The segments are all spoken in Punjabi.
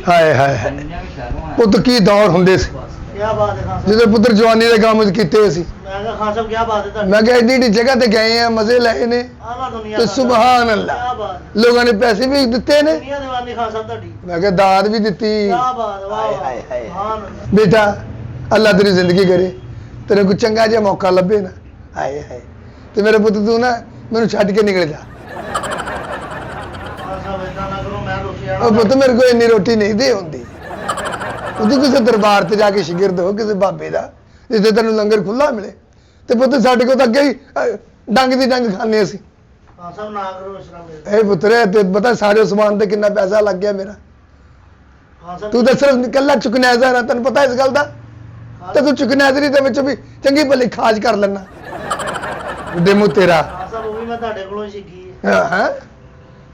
ਹਾਏ ਹਾਏ ਹਾਏ ਪੁੱਤ ਕੀ ਦੌਰ ਹੁੰਦੇ ਸੀ क्या बात है खान ਜਦੋਂ ਪੁੱਤਰ ਜਵਾਨੀ ਦੇ ਕੰਮ ਕੀਤੇ ਸੀ मैं कहा खान साहब क्या बात है ਮੈਂ ਕਿਹਾ ਏਡੀ ਏਡੀ ਜਗ੍ਹਾ ਤੇ ਗਏ ਆ ਮਜ਼ੇ ਲਏ ਨੇ आला दुनिया ਤੇ खान साहब। ਸੁਭਾਨ क्या ਅੱਲਾ बात ਲੋਕਾਂ ਨੇ ਪੈਸੇ ਵੀ ਦਿੱਤੇ ਨੇ दुनिया दीवानी खान साहब ਤੁਹਾਡੀ ਮੈਂ ਕਿਹਾ ਦਾਤ ਵੀ ਦਿੱਤੀ क्या बात है वाह वाह सुभान अल्लाह ਬੇਟਾ ਅੱਲਾ ਤੇਰੀ ਜ਼ਿੰਦਗੀ ਕਰੇ ਤੇਰੇ ਕੋਈ ਚੰਗਾ ਜਿਹਾ ਮੌਕਾ ਲੱਭੇ ਨਾ ਹਾਏ ਹਾਏ ਤੇ ਮੇਰੇ ਪੁੱਤ ਤੂੰ ਨਾ ਮੈਨੂੰ ਛੱਡ ਕੇ ਨਿਕਲ ਜਾ खान साहब ऐसा ना करो मैं रोटी ਉਹ ਪੁੱਤ ਮੇਰੇ ਕੋਲ ਇੰਨੀ ਰੋਟੀ ਨਹੀਂ ਦੇ ਹੁੰਦੀ ਤੂੰ ਕਿਸੇ ਦਰਬਾਰ ਤੇ ਜਾ ਕੇ ਸ਼ਾਗਿਰਦ ਹੋ ਕਿਸੇ ਬਾਬੇ ਦਾ ਜਿੱਥੇ ਤੈਨੂੰ ਲੰਗਰ ਖੁੱਲਾ ਮਿਲੇ ਤੇ ਪੁੱਤ ਸਾਡੇ ਕੋਲ ਤਾਂ ਅੱਗੇ ਹੀ ਡੰਗ ਦੀ ਡੰਗ ਖਾਂਦੇ ਅਸੀਂ खान साहब ना करो इस तरह मेरे ਇਹ ਪੁੱਤਰੇ ਤੇ ਪਤਾ ਸਾਰੇ ਉਸਮਾਨ ਤੇ ਕਿੰਨਾ ਪੈਸਾ ਲੱਗ ਗਿਆ ਮੇਰਾ खान साहब ਤੂੰ ਤਾਂ ਸਿਰਫ ਇਕੱਲਾ ਚੁਕਨੈਜ਼ਰ ਆ ਤੈਨੂੰ ਪਤਾ ਇਸ ਗੱਲ ਦਾ ਤੇ ਤੂੰ ਚੁਕਨੈਜ਼ਰੀ ਦੇ ਵਿੱਚ ਵੀ ਚੰਗੀ ਭਲੀ ਖਾਜ ਕਰ ਲੈਣਾ ਡੇਮੋ ਤੇਰਾ खान साहब वो भी मैं ਤੁਹਾਡੇ ਕੋਲੋਂ ਹੀ ਸਿੱਖੀ ਹੈ ਹਾਂ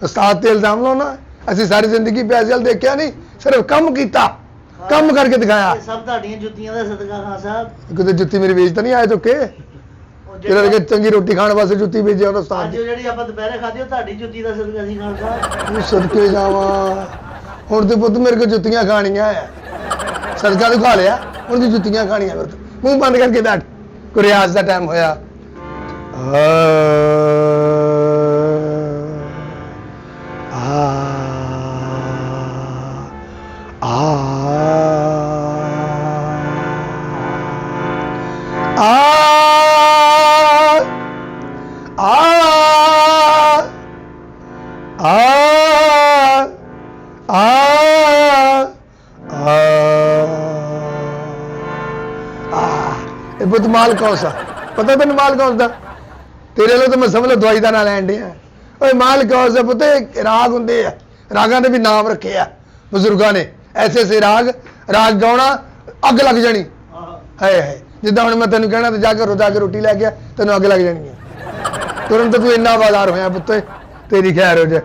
ਉਸਤਾਦ ਤੇ ਇਲਜ਼ਾਮ ਲਾਉਣਾ ਅਸੀਂ ਸਾਰੀ ਜ਼ਿੰਦਗੀ ਪੈਸੇ ਵੱਲ ਦੇਖਿਆ ਨਹੀਂ ਸਿਰਫ ਕੰਮ ਕੀਤਾ ਕੰਮ ਕਰਕੇ ਦਿਖਾਇਆ ਇਹ ਸਭ ਤੁਹਾਡੀਆਂ ਜੁੱਤੀਆਂ ਦਾ ਸਦਕਾ ਖਾਨ ਸਾਹਿਬ ਕਿਤੇ ਜੁੱਤੀ ਮੇਰੀ ਵੇਚ ਤਾਂ ਨਹੀਂ ਆਏ ਚੁੱਕੇ ਉਹ ਜਿਹੜਾ ਕਿ ਚੰਗੀ ਰੋਟੀ ਖਾਣ ਵਾਸਤੇ ਜੁੱਤੀ ਵੇਚਿਆ ਉਹ ਉਸਤਾਦ ਅੱਜ ਜਿਹੜੀ ਆਪਾਂ ਦੁਪਹਿਰੇ ਖਾਧੀ ਉਹ ਤੁਹਾਡੀ ਜੁੱਤੀ ਦਾ ਸਦਕਾ ਸੀ ਖਾਨ ਸਾਹਿਬ ਨੂੰ ਸਦਕੇ ਜਾਵਾਂ ਹੁਣ ਤੇ ਪੁੱਤ ਮੇਰੇ ਕੋਲ ਜੁੱਤੀਆਂ ਖਾਣੀਆਂ ਆ ਸਦਕਾ ਤੂੰ ਖਾ ਲਿਆ ਹੁਣ ਦੀ ਜੁੱਤੀਆਂ ਖਾਣੀਆਂ ਮੇਰੇ ਤੋਂ ਮੂੰਹ ਬੰਦ ਕਰਕੇ ਬੈਠ ਕੋਈ ਰਿਆਜ਼ ਦਾ ਟਾਈਮ ਹੋਇਆ ਇਹ ਪੁੱਤ ਮਾਲ ਕੌਣ ਸਾ ਪਤਾ ਤੈਨੂੰ ਮਾਲ ਕੌਣ ਦਾ ਤੇਰੇ ਲਈ ਤਾਂ ਮੈਂ ਸਮਝ ਲਾ ਦਵਾਈ ਦਾ ਨਾਂ ਲੈਣ ਡਿਆ ਓਏ ਮਾਲ ਕੌਣ ਸਾ ਪੁੱਤ ਇਹ ਰਾਗ ਹੁੰਦੇ ਆ ਰਾਗਾਂ ਦੇ ਵੀ ਨਾਮ ਰੱਖੇ ਆ ਬਜ਼ੁਰਗਾਂ ਨੇ ਐਸੇ ਐਸੇ ਰਾਗ ਗਾਉਣਾ ਅੱਗ ਲੱਗ ਜਾਣੀ ਹਾਏ ਹਾਏ ਜਿੱਦਾਂ ਹੁਣ ਮੈਂ ਤੈਨੂੰ ਕਹਿਣਾ ਤੇ ਜਾ ਕੇ ਰੋਟੀ ਲੈ ਕੇ ਆ ਤੈਨੂੰ ਅੱਗ ਲੱਗ ਜਾਣੀ ਹੈ ਤੁਰੰਤ ਤੂੰ ਇੰਨਾ ਬਾਜ਼ਾਰ ਹੋਇਆ ਪੁੱਤ ਤੇਰੀ ਖੈਰ ਹੋ ਜਾ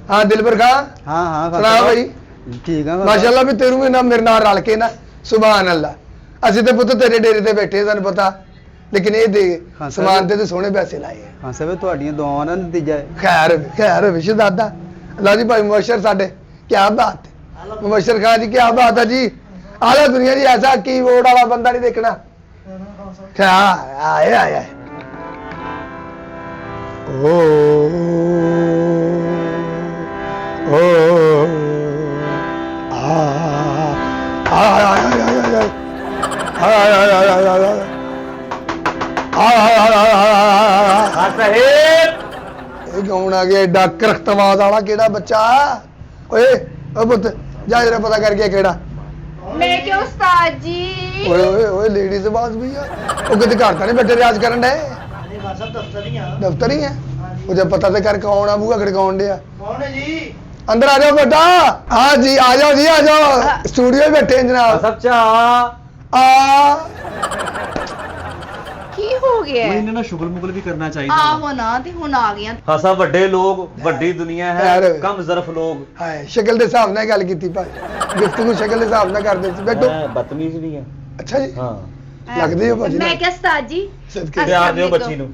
ਹਾਂ ਦਿਲਬਰ ਖਾਂ हाँ हाँ ਸੁਣਾ ਭਾਈ ठीक है ਮਾਸ਼ਾਅੱਲਾ ਵੀ ਤੈਨੂੰ ਵੀ ਨਾ ਮੇਰੇ ਨਾਲ ਰਲ ਕੇ ਨਾ ਸੁਭਾਨ ਅੱਲਾ ਅਸੀਂ ਤੇ ਪੁੱਤ ਤੇਰੇ ਡੇਰੇ ਤੇ ਬੈਠੇ ਤੁਹਾਨੂੰ ਪਤਾ ਲੇਕਿਨ ਇਹ ਦੇ ਹਾਂ ਸਰ। ਸਮਾਨ ਤੇ ਸੋਹਣੇ ਪੈਸੇ ਲਾਏ ਆ हाँ सब ਤੁਹਾਡੀਆਂ ਦੁਆਵਾਂ ਦਾ ਨਤੀਜਾ ਹੈ ਖੈਰ ਵਿਸ਼ ਦਾਦਾ ਅੱਲਾ ਜੀ ਭਾਈ ਮੁਬਸ਼ਰ ਸਾਡੇ ਕੀ ਬਾਤ ਹੈ ਮੁਬਸ਼ਰ ਖਾਨ ਜੀ ਕੀ ਬਾਤ ਹੈ ਜੀ ਆਲਾ ਦੁਨੀਆ ਜੀ ਐਸਾ ਕੀਬੋਰਡ ਵਾਲਾ ਬੰਦਾ ਨਹੀਂ ਦੇਖਣਾ ਕਿਆ ਆਏ ਆਏ ਓ ਓ ਇਹ ਕੌਣ ਆ ਗਿਆ ਏਡਾ ਕਰਖਤਵਾਦ ਵਾਲਾ ਕਿਹੜਾ ਬੱਚਾ ਓਏ ਓ ਪੁੱਤ ਜਾ ਜਰਾ ਪਤਾ ਕਰਕੇ ਕਿਹੜਾ ਮੈਂ ਕਿਹਾ ਉਸਤਾਦ ਜੀ ਓਏ ਓਏ ਓਏ ਲੇਡੀਜ਼ ਬਾਜ਼ ਵੀ ਆ ਉਹ ਕਿਤੇ ਘਰ ਤਾਂ ਨਹੀਂ ਬੈਠੇ ਰਿਆਜ਼ ਕਰਨ ਦੇ ਨਹੀਂ ਖਾਨ ਸਾਹਿਬ ਦਫ਼ਤਰ ਹੀ ਆ ਦਫ਼ਤਰ ਹੀ ਆ ਉਹ ਜੇ ਪਤਾ ਤੇ ਕਰ ਕੌਣ ਆ ਬੂਹਾ ਖੜਕਾਉਣ ਡਿਆ ਕੌਣ ਹੈ ਜੀ ਅੰਦਰ ਆ ਜਾਓ ਬੇਟਾ ਹਾਂ ਜੀ ਆ ਜਾਓ ਜੀ ਆ ਜਾਓ ਸਟੂਡੀਓ ਬੈਠੇ ਜਨਾਬ सब चा ਆ ਕੀ ਹੋ ਗਿਆ ਇਹਨਾਂ ਨਾਲ ਸ਼ੁਗਲ ਮੁਗਲ ਵੀ ਕਰਨਾ ਚਾਹੀਦਾ ਆਹੋ ਨਾ ਤੇ ਹੁਣ ਆ ਗਿਆ ਹਾਂ ਸਭ ਵੱਡੇ ਲੋਕ ਵੱਡੀ ਦੁਨੀਆ ਹੈ ਯਾਰ। ਕਮ ਜ਼ਰਫ ਲੋਕ ਹਾਏ ਸ਼ਕਲ ਦੇ ਹਿਸਾਬ ਨਾਲ ਗੱਲ ਕੀਤੀ ਭਾਈ ਗੁਫ਼ਤਗੂ ਸ਼ਕਲ ਦੇ ਹਿਸਾਬ ਨਾਲ ਕਰਦੇ ਸੀ ਬੈਠੋ ਮੈਂ ਬਦਤਮੀਜ਼ ਨਹੀਂ ਹਾਂ ਅੱਛਾ ਜੀ ਹਾਂ ਲੱਗਦੇ ਹੋ ਭਾਜੀ ਮੈਂ ਕਿਹਾ ਉਸਤਾਦ ਜੀ ਸਦਕੇ ਪਿਆਰ ਦਿਓ ਬੱਚੀ ਨੂੰ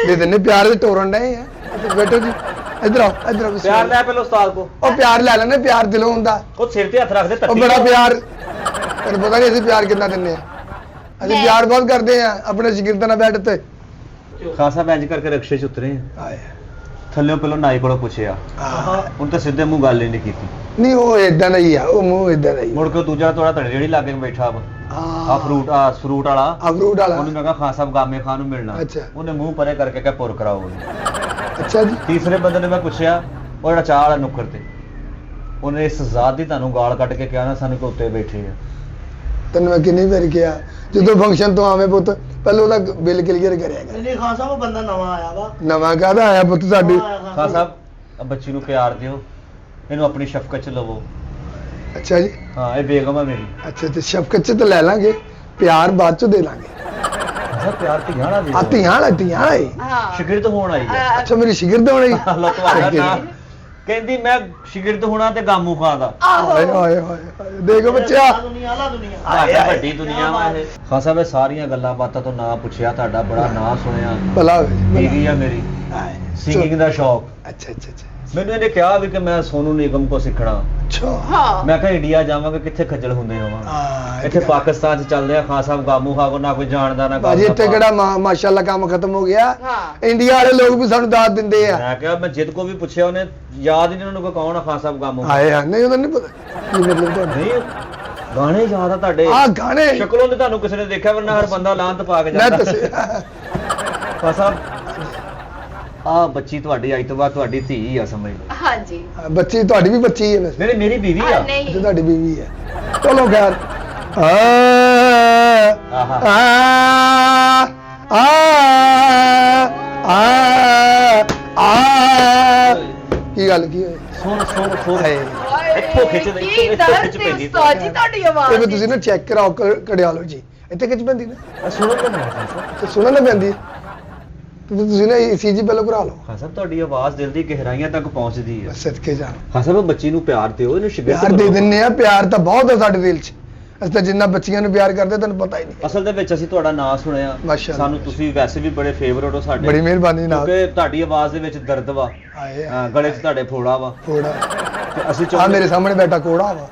ਦੇ ਦਿੰਨੇ ਪਿਆਰ ਦੇ ਤੋੜਨ ਡਏ ਆ ਇੱਥੇ ਬੈਠੋ ਜੀ ਇੱਧਰ ਆਓ ਪਿਆਰ ਲੈ ਪਹਿਲੋ ਉਸਤਾਦ ਕੋ ਉਹ ਪਿਆਰ ਲੈ ਲੈਣੇ ਪਿਆਰ ਦਿਲੋਂ ਹੁੰਦਾ ਉਹ ਸਿਰ ਤੇ ਹੱਥ ਰੱਖ ਦੇ ਉਹ ਤੱਤੀ ਬੜਾ ਪਿਆਰ ਤੈਨੂੰ ਪਤਾ ਨਹੀਂ ਅਸੀਂ ਪਿਆਰ ਕਿੰਨਾ ਦਿੰਨੇ ਆ ਅਸੀਂ ਮੈਂ- ਪਿਆਰ ਬਹੁਤ ਕਰਦੇ ਆ ਆਪਣੇ ਸ਼ਾਗਿਰਦਾਂ ਨਾਲ ਬੈਠ ਤੇ ਖਾਸਾ ਬੈਂਜ ਕਰਕੇ ਰਕਸ਼ੇ ਚ ਉਤਰੇ ਆ। ਆਏ ਥੱਲਿਓਂ ਪਹਿਲੋਂ ਨਾਈ ਕੋਲੋਂ ਪੁੱਛਿਆ ਹੁਣ ਤਾਂ ਸਿੱਧੇ ਮੂੰਹ ਗੱਲ ਹੀ ਨਹੀਂ ਕੀਤੀ ਨਹੀਂ ਉਹ ਇਦਾਂ ਦਾ ਹੀ ਆ ਉਹ ਮੂੰਹ ਇਦਾਂ ਦਾ ਹੀ ਮੁੜ ਕੇ ਦੂਜਾ ਥੋੜਾ ਧੜੇ ਜਿਹੜੀ ਲਾਗੇ ਬੈਠਾ ਵਾ ਆ ਫਰੂਟ ਵਾਲਾ ਅਮਰੂਦ ਵਾਲਾ ਉਹਨੂੰ ਮੈਂ ਕਿਹਾ ਖਾਨ ਸਾਹਿਬ ਗਾਮੇ ਖਾਨ ਨੂੰ ਮਿਲਣਾ ਅੱਛਾ। ਉਹਨੇ ਮੂੰਹ ਪਰੇ ਕਰਕੇ ਕਿਹਾ ਪੁਰ ਕਰਾਓ ਉਹਨੂੰ। ਅੱਛਾ ਜੀ ਤੀਸਰੇ ਬੰਦੇ ਨੇ ਮੈਂ ਪੁੱਛਿਆ ਉਹ ਜਿਹੜਾ ਚਾਹ ਵਾਲਾ ਨੁੱਕਰ ਤੇ ਉਹਨੇ ਇਸ ਜ਼ਾਤ ਦੀ ਤੁਹਾਨੂੰ ਗਾਲ ਕੱਢ ਕੇ ਕਿਹਾ ਨਾ ਸਾਨੂੰ ਕਿ ਉੱਤੇ ਬੈਠੇ ਆ ਤੈਨੂੰ ਮੈਂ ਕਿੰਨੀ ਵਾਰ ਕਿਹਾ ਜਦੋਂ ਫੰਕਸ਼ਨ ਤੋਂ ਆਵੇਂ ਪੁੱਤ ਪਹਿਲਾਂ ਉਹਦਾ ਬਿੱਲ ਕਲੀਅਰ ਕਰਿਆ ਕਰ ਨਹੀਂ ਖਾਨ ਸਾਹਿਬ ਉਹ ਬੰਦਾ ਨਵਾਂ ਆਇਆ ਵਾ ਨਵਾਂ ਕਾਹਦਾ ਆਇਆ ਪੁੱਤ ਸਾਡੀ ਨਵਾਂ ਆਇਆ ਖਾਨ ਸਾਹਿਬ ਆ ਬੱਚੀ ਨੂੰ ਪਿਆਰ ਦਿਓ ਇਹਨੂੰ ਆਪਣੀ ਸ਼ਫਕਤ ਚ ਲਵੋ ਅੱਛਾ ਜੀ ਹਾਂ ਇਹ ਬੇਗਮ ਆ ਮੇਰੀ ਅੱਛਾ ਤੇ ਸ਼ਫਕਤ ਚ ਤਾਂ ਲੈ ਲਾਂਗੇ ਪਿਆਰ ਬਾਅਦ ਚ ਦੇ ਲਾਂਗੇ ਅੱਛਾ ਪਿਆਰ ਤੇ ਗਾਣਾ ਦੇ ਆ ਧੀਆਂ ਆਏ ਹਾਂ ਸ਼ਾਗਿਰਦ ਹੋਣ ਆਈ ਹੈ ਅੱਛਾ ਮੇਰੀ ਸ਼ਾਗਿਰਦ ਹੋਣੀ ਅੱਲਾ ਤੁਹਾਡਾ ਨਾਮ ਕਹਿੰਦੀ ਮੈਂ ਸ਼ਾਗਿਰਦ ਹੋਣਾ ਤੇ ਗਾਮੂ ਖਾਂ ਦਾ ਹਾਏ ਹਾਏ ਹਾਏ ਦੇਖੋ ਬੱਚਿਆ ਆਲਾ ਦੁਨੀਆ ਤੁਹਾਡੀ ਵੱਡੀ ਦੁਨੀਆ ਵਾ ਇਹ ਖਾਨ ਸਾਹਿਬ ਇਹ ਸਾਰੀਆਂ ਗੱਲਾਂ ਬਾਤਾਂ ਤੋਂ ਨਾਂ ਪੁੱਛਿਆ ਤੁਹਾਡਾ ਬੜਾ ਨਾਂ ਸੁਣਿਆ ਭਲਾ ਹੋਵੇ ਟੀਵੀ ਆ ਮੇਰੀ ਸਿੰਗਿੰਗ ਦਾ ਸ਼ੌਕ ਅੱਛਾ ਅੱਛਾ ਅੱਛਾ ਮੈਨੂੰ ਇਹਨੇ ਕਿਹਾ ਵੀ ਕਿ ਮੈਂ ਸੋਨੂ ਨਿਗਮ ਕੋ ਸਿੱਖਣਾ। ਅੱਛਾ ਹਾਂ ਮੈਂ ਕਿਹਾ ਇੰਡੀਆ ਜਾਵਾਂਗੇ ਕਿੱਥੇ ਖੱਜਲ ਹੁੰਦੇ ਹੋਵਾਂਗੇ। ਹਾਂ ਇੱਥੇ ਪਾਕਿਸਤਾਨ ਚ ਚੱਲਦੇ ਆ, ਖਾਨ ਸਾਹਿਬ ਗਾਮੂ ਖਾਗੋ, ਨਾ ਕੋਈ ਜਾਣਦਾ ਨਾ ਭਾਜੀ ਇੱਥੇ ਕਿਹੜਾ ਮਾਸ਼ਾਅੱਲਾ ਕੰਮ ਖਤਮ ਹੋ ਗਿਆ। ਹਾਂ ਇੰਡੀਆ ਵਾਲੇ ਲੋਕ ਵੀ ਸਾਨੂੰ ਦਾਤ ਦਿੰਦੇ ਆ। ਮੈਂ ਕਿਹਾ, ਮੈਂ ਜਿੱਦ ਕੋ ਵੀ ਪੁੱਛਿਆ, ਉਹਨੇ ਯਾਦ ਹੀ ਨਹੀਂ ਉਹਨੂੰ ਕੌਣ ਆ ਖਾਨ ਸਾਹਿਬ ਗਾਮੂ। ਆਏ ਹਾਂ ਨਹੀਂ ਉਹਦਾ ਨਹੀਂ ਪਤਾ ਕੀ ਮਤਲਬ ਤੁਹਾਡਾ। ਨਹੀਂ ਗਾਣੇ ਯਾਦ ਆ ਤੁਹਾਡੇ। ਆ ਗਾਣੇ ਸ਼ਕਲੋਂ ਤੇ ਤੁਹਾਨੂੰ ਕਿਸੇ ਨੇ ਦੇਖਿਆ, ਵਰਨਾ ਹਰ ਬੰਦਾ ਲਾਂਤ ਪਾ ਕੇ ਮੈਂ ਜਾਂਦਾ। ਦੱਸਿਆ ਖਾਨ ਸਾਹਿਬ ਆ ਬੱਚੀ ਤੁਹਾਡੀ ਅੱਜ ਤੋਂ ਬਾਅਦ ਤੁਹਾਡੀ ਧੀ ਆ, ਸਮਝ ਲਓ। ਹਾਂਜੀ ਬੱਚੀ ਤੁਹਾਡੀ ਵੀ ਬੱਚੀ ਹੈ ਵੈਸੇ ਨਹੀਂ ਮੇਰੀ ਬੀਵੀ ਆ। ਤੇ ਨਹੀਂ ਤੁਹਾਡੀ ਬੀਵੀ ਹੈ। ਚਲੋ ਖੈਰ ਆਹਾ। ਕੀ ਗੱਲ ਕੀ ਹੋਈ ਸੁਣ ਸੁਣ ਸੁਣ ਹਾਏ। ਇੱਥੋਂ ਖਿੱਚ ਦੇ, ਕੀ ਇੱਥੋਂ ਦਰਦ ਖਿੱਚ ਪੈਂਦੀ। ਉਸਤਾਦ ਜੀ ਤੁਹਾਡੀ ਇਹ ਆਵਾਜ਼ ਵੀ ਤੁਸੀਂ ਨਾ ਚੈੱਕ ਕਰਾਓ ਕੜਿਆਲੋ ਜੀ ਇੱਥੇ ਖਿੱਚ ਪੈਂਦੀ ਨਾ ਸੁਣੋ ਤਾਂ ਨਹੀਂ ਖਾਨ ਸਾਹਿਬ। ਤੇ ਸੁਣਨ ਨਾ ਪੈਂਦੀ ਤੇ ਤੁਸੀਂ ਨਾ ECG ਪਹਿਲਾਂ ਕਰਾ ਲਓ ਖਾਨ ਸਾਹਿਬ ਤੁਹਾਡੀ ਆਵਾਜ਼ ਦਿਲ ਦੀ ਗਹਿਰਾਈਆਂ ਤੱਕ ਪਹੁੰਚਦੀ ਹੈ। ਸਦਕੇ ਜਾ ਖਾਨ ਸਾਹਿਬ ਬੱਚੀ ਨੂੰ ਪਿਆਰ ਦਿਓ, ਇਹਨੂੰ ਸ਼ਿਗਰਤ ਪਿਆਰ ਦੇ ਕਰੋ। ਦਿੰਨੇ ਆ ਪਿਆਰ ਤਾਂ ਬਹੁਤ ਹੈ ਸਾਡੇ ਦਿਲ 'ਚ ਅਸੀਂ ਤਾਂ ਜਿੰਨਾ ਬੱਚੀਆਂ ਨੂੰ ਪਿਆਰ ਕਰਦੇ ਤੁਹਾਨੂੰ ਪਤਾ ਹੀ ਨਹੀਂ ਅਸਲ ਦੇ ਵਿੱਚ ਅਸੀਂ ਤੁਹਾਡਾ ਨਾਮ ਸੁਣਿਆ, ਮਾਸ਼ਾਅੱਲਾ। ਸਾਨੂੰ ਤੁਸੀਂ ਵੈਸੇ ਵੀ ਬੜੇ ਫੇਵਰਟ ਹੋ ਸਾਡੇ। ਬੜੀ ਮਿਹਰਬਾਨੀ ਨਾਲ ਕਿਉਂਕਿ ਤੁਹਾਡੀ ਆਵਾਜ਼ ਦੇ ਵਿੱਚ ਦਰਦ ਵਾ, ਆਏ ਹਾਂ, ਗਲੇ 'ਚ ਤੁਹਾਡੇ ਫੋੜਾ ਵਾ, ਕੋੜਾ ਤੇ ਅਸੀਂ ਆ ਚਾਹੁੰਦੇ ਮੇਰੇ ਸਾਹਮਣੇ ਬੈਠਾ ਕੋੜਾ ਵਾ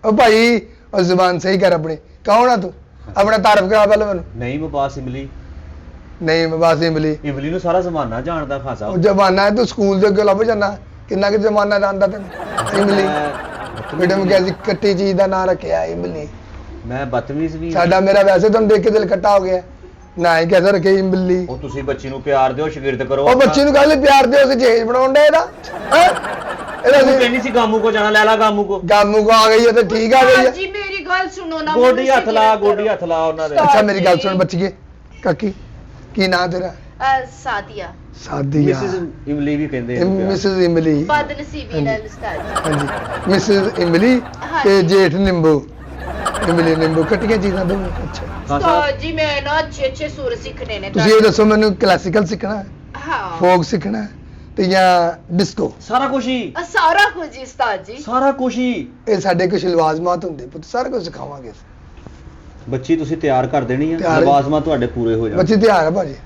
ਉਹ ਭਾਈ ਉਹ ਜ਼ੁਬਾਨ ਸਹੀ ਕਰ ਆਪਣੀ ਕੌਣ ਆ ਤੂੰ ਆਪਣਾ ਤਾਰਫ ਕਰਾ ਪਹਿਲਾਂ ਮੈਨੂੰ ਨਹੀਂ ਮਬਾਸ ਇਮਲੀ। ਨਹੀਂ ਮੈਂ ਬਸ ਇਮਲੀ ਇਮਲੀ ਨੂੰ ਸਾਰਾ ਜ਼ਮਾਨਾ ਜਾਣਦਾ ਖਾਨ ਉਹ ਸਾਹਿਬ। ਜਮਾਨਾ ਹੈ ਤੂੰ ਸਕੂਲ ਦੇ ਅੱਗੇ ਲੱਭ ਜਾਣਾ ਕਿੰਨਾ ਕਿ ਜਮਾਨਾ ਜਾਣਦਾ ਤੈਨੂੰ ਇਮਲੀ ਬੇਟੇ ਮੈਂ ਕਿਹਾ ਸੀ ਕੱਟੀ ਚੀਜ਼ ਦਾ ਨਾਂ ਰੱਖਿਆ ਇਮਲੀ ਮੈਂ ਬਦਤਮੀਜ਼ ਵੀ ਹਾਂ। ਸਾਡਾ ਮੇਰਾ ਵੈਸੇ ਤੁਹਾਨੂੰ ਦੇਖ ਕੇ ਦਿਲ ਕੱਟਾ ਹੋ ਗਿਆ ਨਾ ਹੀ कैसे रखे इमली ਉਹ ਤੁਸੀਂ ਬੱਚੀ ਨੂੰ ਪਿਆਰ ਦਿਓ, ਸ਼ਿਗਰਦ ਕਰੋ। ਉਹ ਬੱਚੇ ਨੂੰ ਕਹਿੰਦੇ ਪਿਆਰ ਦਿਓ ਅਸੀਂ ਜੇਜ ਬਣਾਉਣ ਦੇ ਇਹਦਾ ਹੈਂ? ਇਹਦਾ ਤੂੰ ਅਸੀਂ ਕਹਿੰਦੀ ਸੀ ਗਾਮੂ ਕੋ ਜਾਣਾ, ਲੈ ਲਾ ਗਾਮੂ ਕੋ। ਗਾਮੂ ਕੋ ਆ ਗਈ ਹੈ ਤੇ ਠੀਕ ਆ ਗਈ ਹੈ ਜੀ ਮੇਰੀ ਗੱਲ ਸੁਣੋ ਨਾ ਗੋਡੀ ਹੱਥ ਲਾ, ਗੋਡੀ ਹੱਥ ਲਾ ਉਹਨਾਂ ਦੇ। ਅੱਛਾ ਮੇਰੀ ਗੱਲ ਸੁਣ ਬੱਚੀਏ ਕਾਕੀ ਕੀ ਨਾਂ ਤੇਰਾ ਸਾਦੀਆ ਸਾਦੀਆ ਮਿਸਿਸ ਇਮਲੀ ਵੀ ਕਹਿੰਦੇ ਆ ਪਿਆਰ। ਮਿਸਿਸ ਇਮਲੀ ਬਦਨਸੀਬੀ ਨਾਲ ਉਸਤਾਦ ਜੀ ਹਾਂਜੀ ਮਿਸਿਸ ਇਮਲੀ ਤੇ ਜੇਠ ਨਿੰਬੂ ਇਮਲੀ ਨਿੰਬੂ ਕੱਟੀਆਂ ਚੀਜ਼ਾਂ ਦੋ ਅੱਛਾ ਖਾਨ ਸਾਹਿਬ ਉਸਤਾਦ ਜੀ ਮੈਂ ਨਾ ਅੱਛੇ ਸੁਰ ਸਿੱਖਣੇ ਨੇ ਤੁਸੀਂ ਇਹ ਦੱਸੋ ਮੈਨੂੰ ਕਲਾਸੀਕਲ ਸਿੱਖਣਾ ਹੈ ਹਾਂ ਫੋਕ ਸਿੱਖਣਾ ਹੈ ਤੇ ਜਾਂ ਡਿਸਕੋ ਸਾਰਾ ਕੁਝ ਹੀ, ਸਾਰਾ ਕੁਝ ਜੀ ਉਸਤਾਦ ਜੀ ਸਾਰਾ ਕੁਝ ਹੀ। ਇਹ ਸਾਡੇ ਕੁਝ ਲਵਾਜ਼ਮਾਤ ਹੁੰਦੇ ਪੁੱਤ ਸਾਰਾ ਕੁਝ ਸਿਖਾਵਾਂਗੇ ਬੱਚੀ ਤੁਸੀਂ ਤਿਆਰ ਕਰ ਦੇਣੀ ਆ, ਤਿਆਰ- ਲਵਾਜ਼ਮਾਂ ਤੁਹਾਡੇ ਪੂਰੇ ਹੋ ਜਾਣ। ਬੱਚੀ ਤਿਆਰ ਹੈ ਭਾਜੀ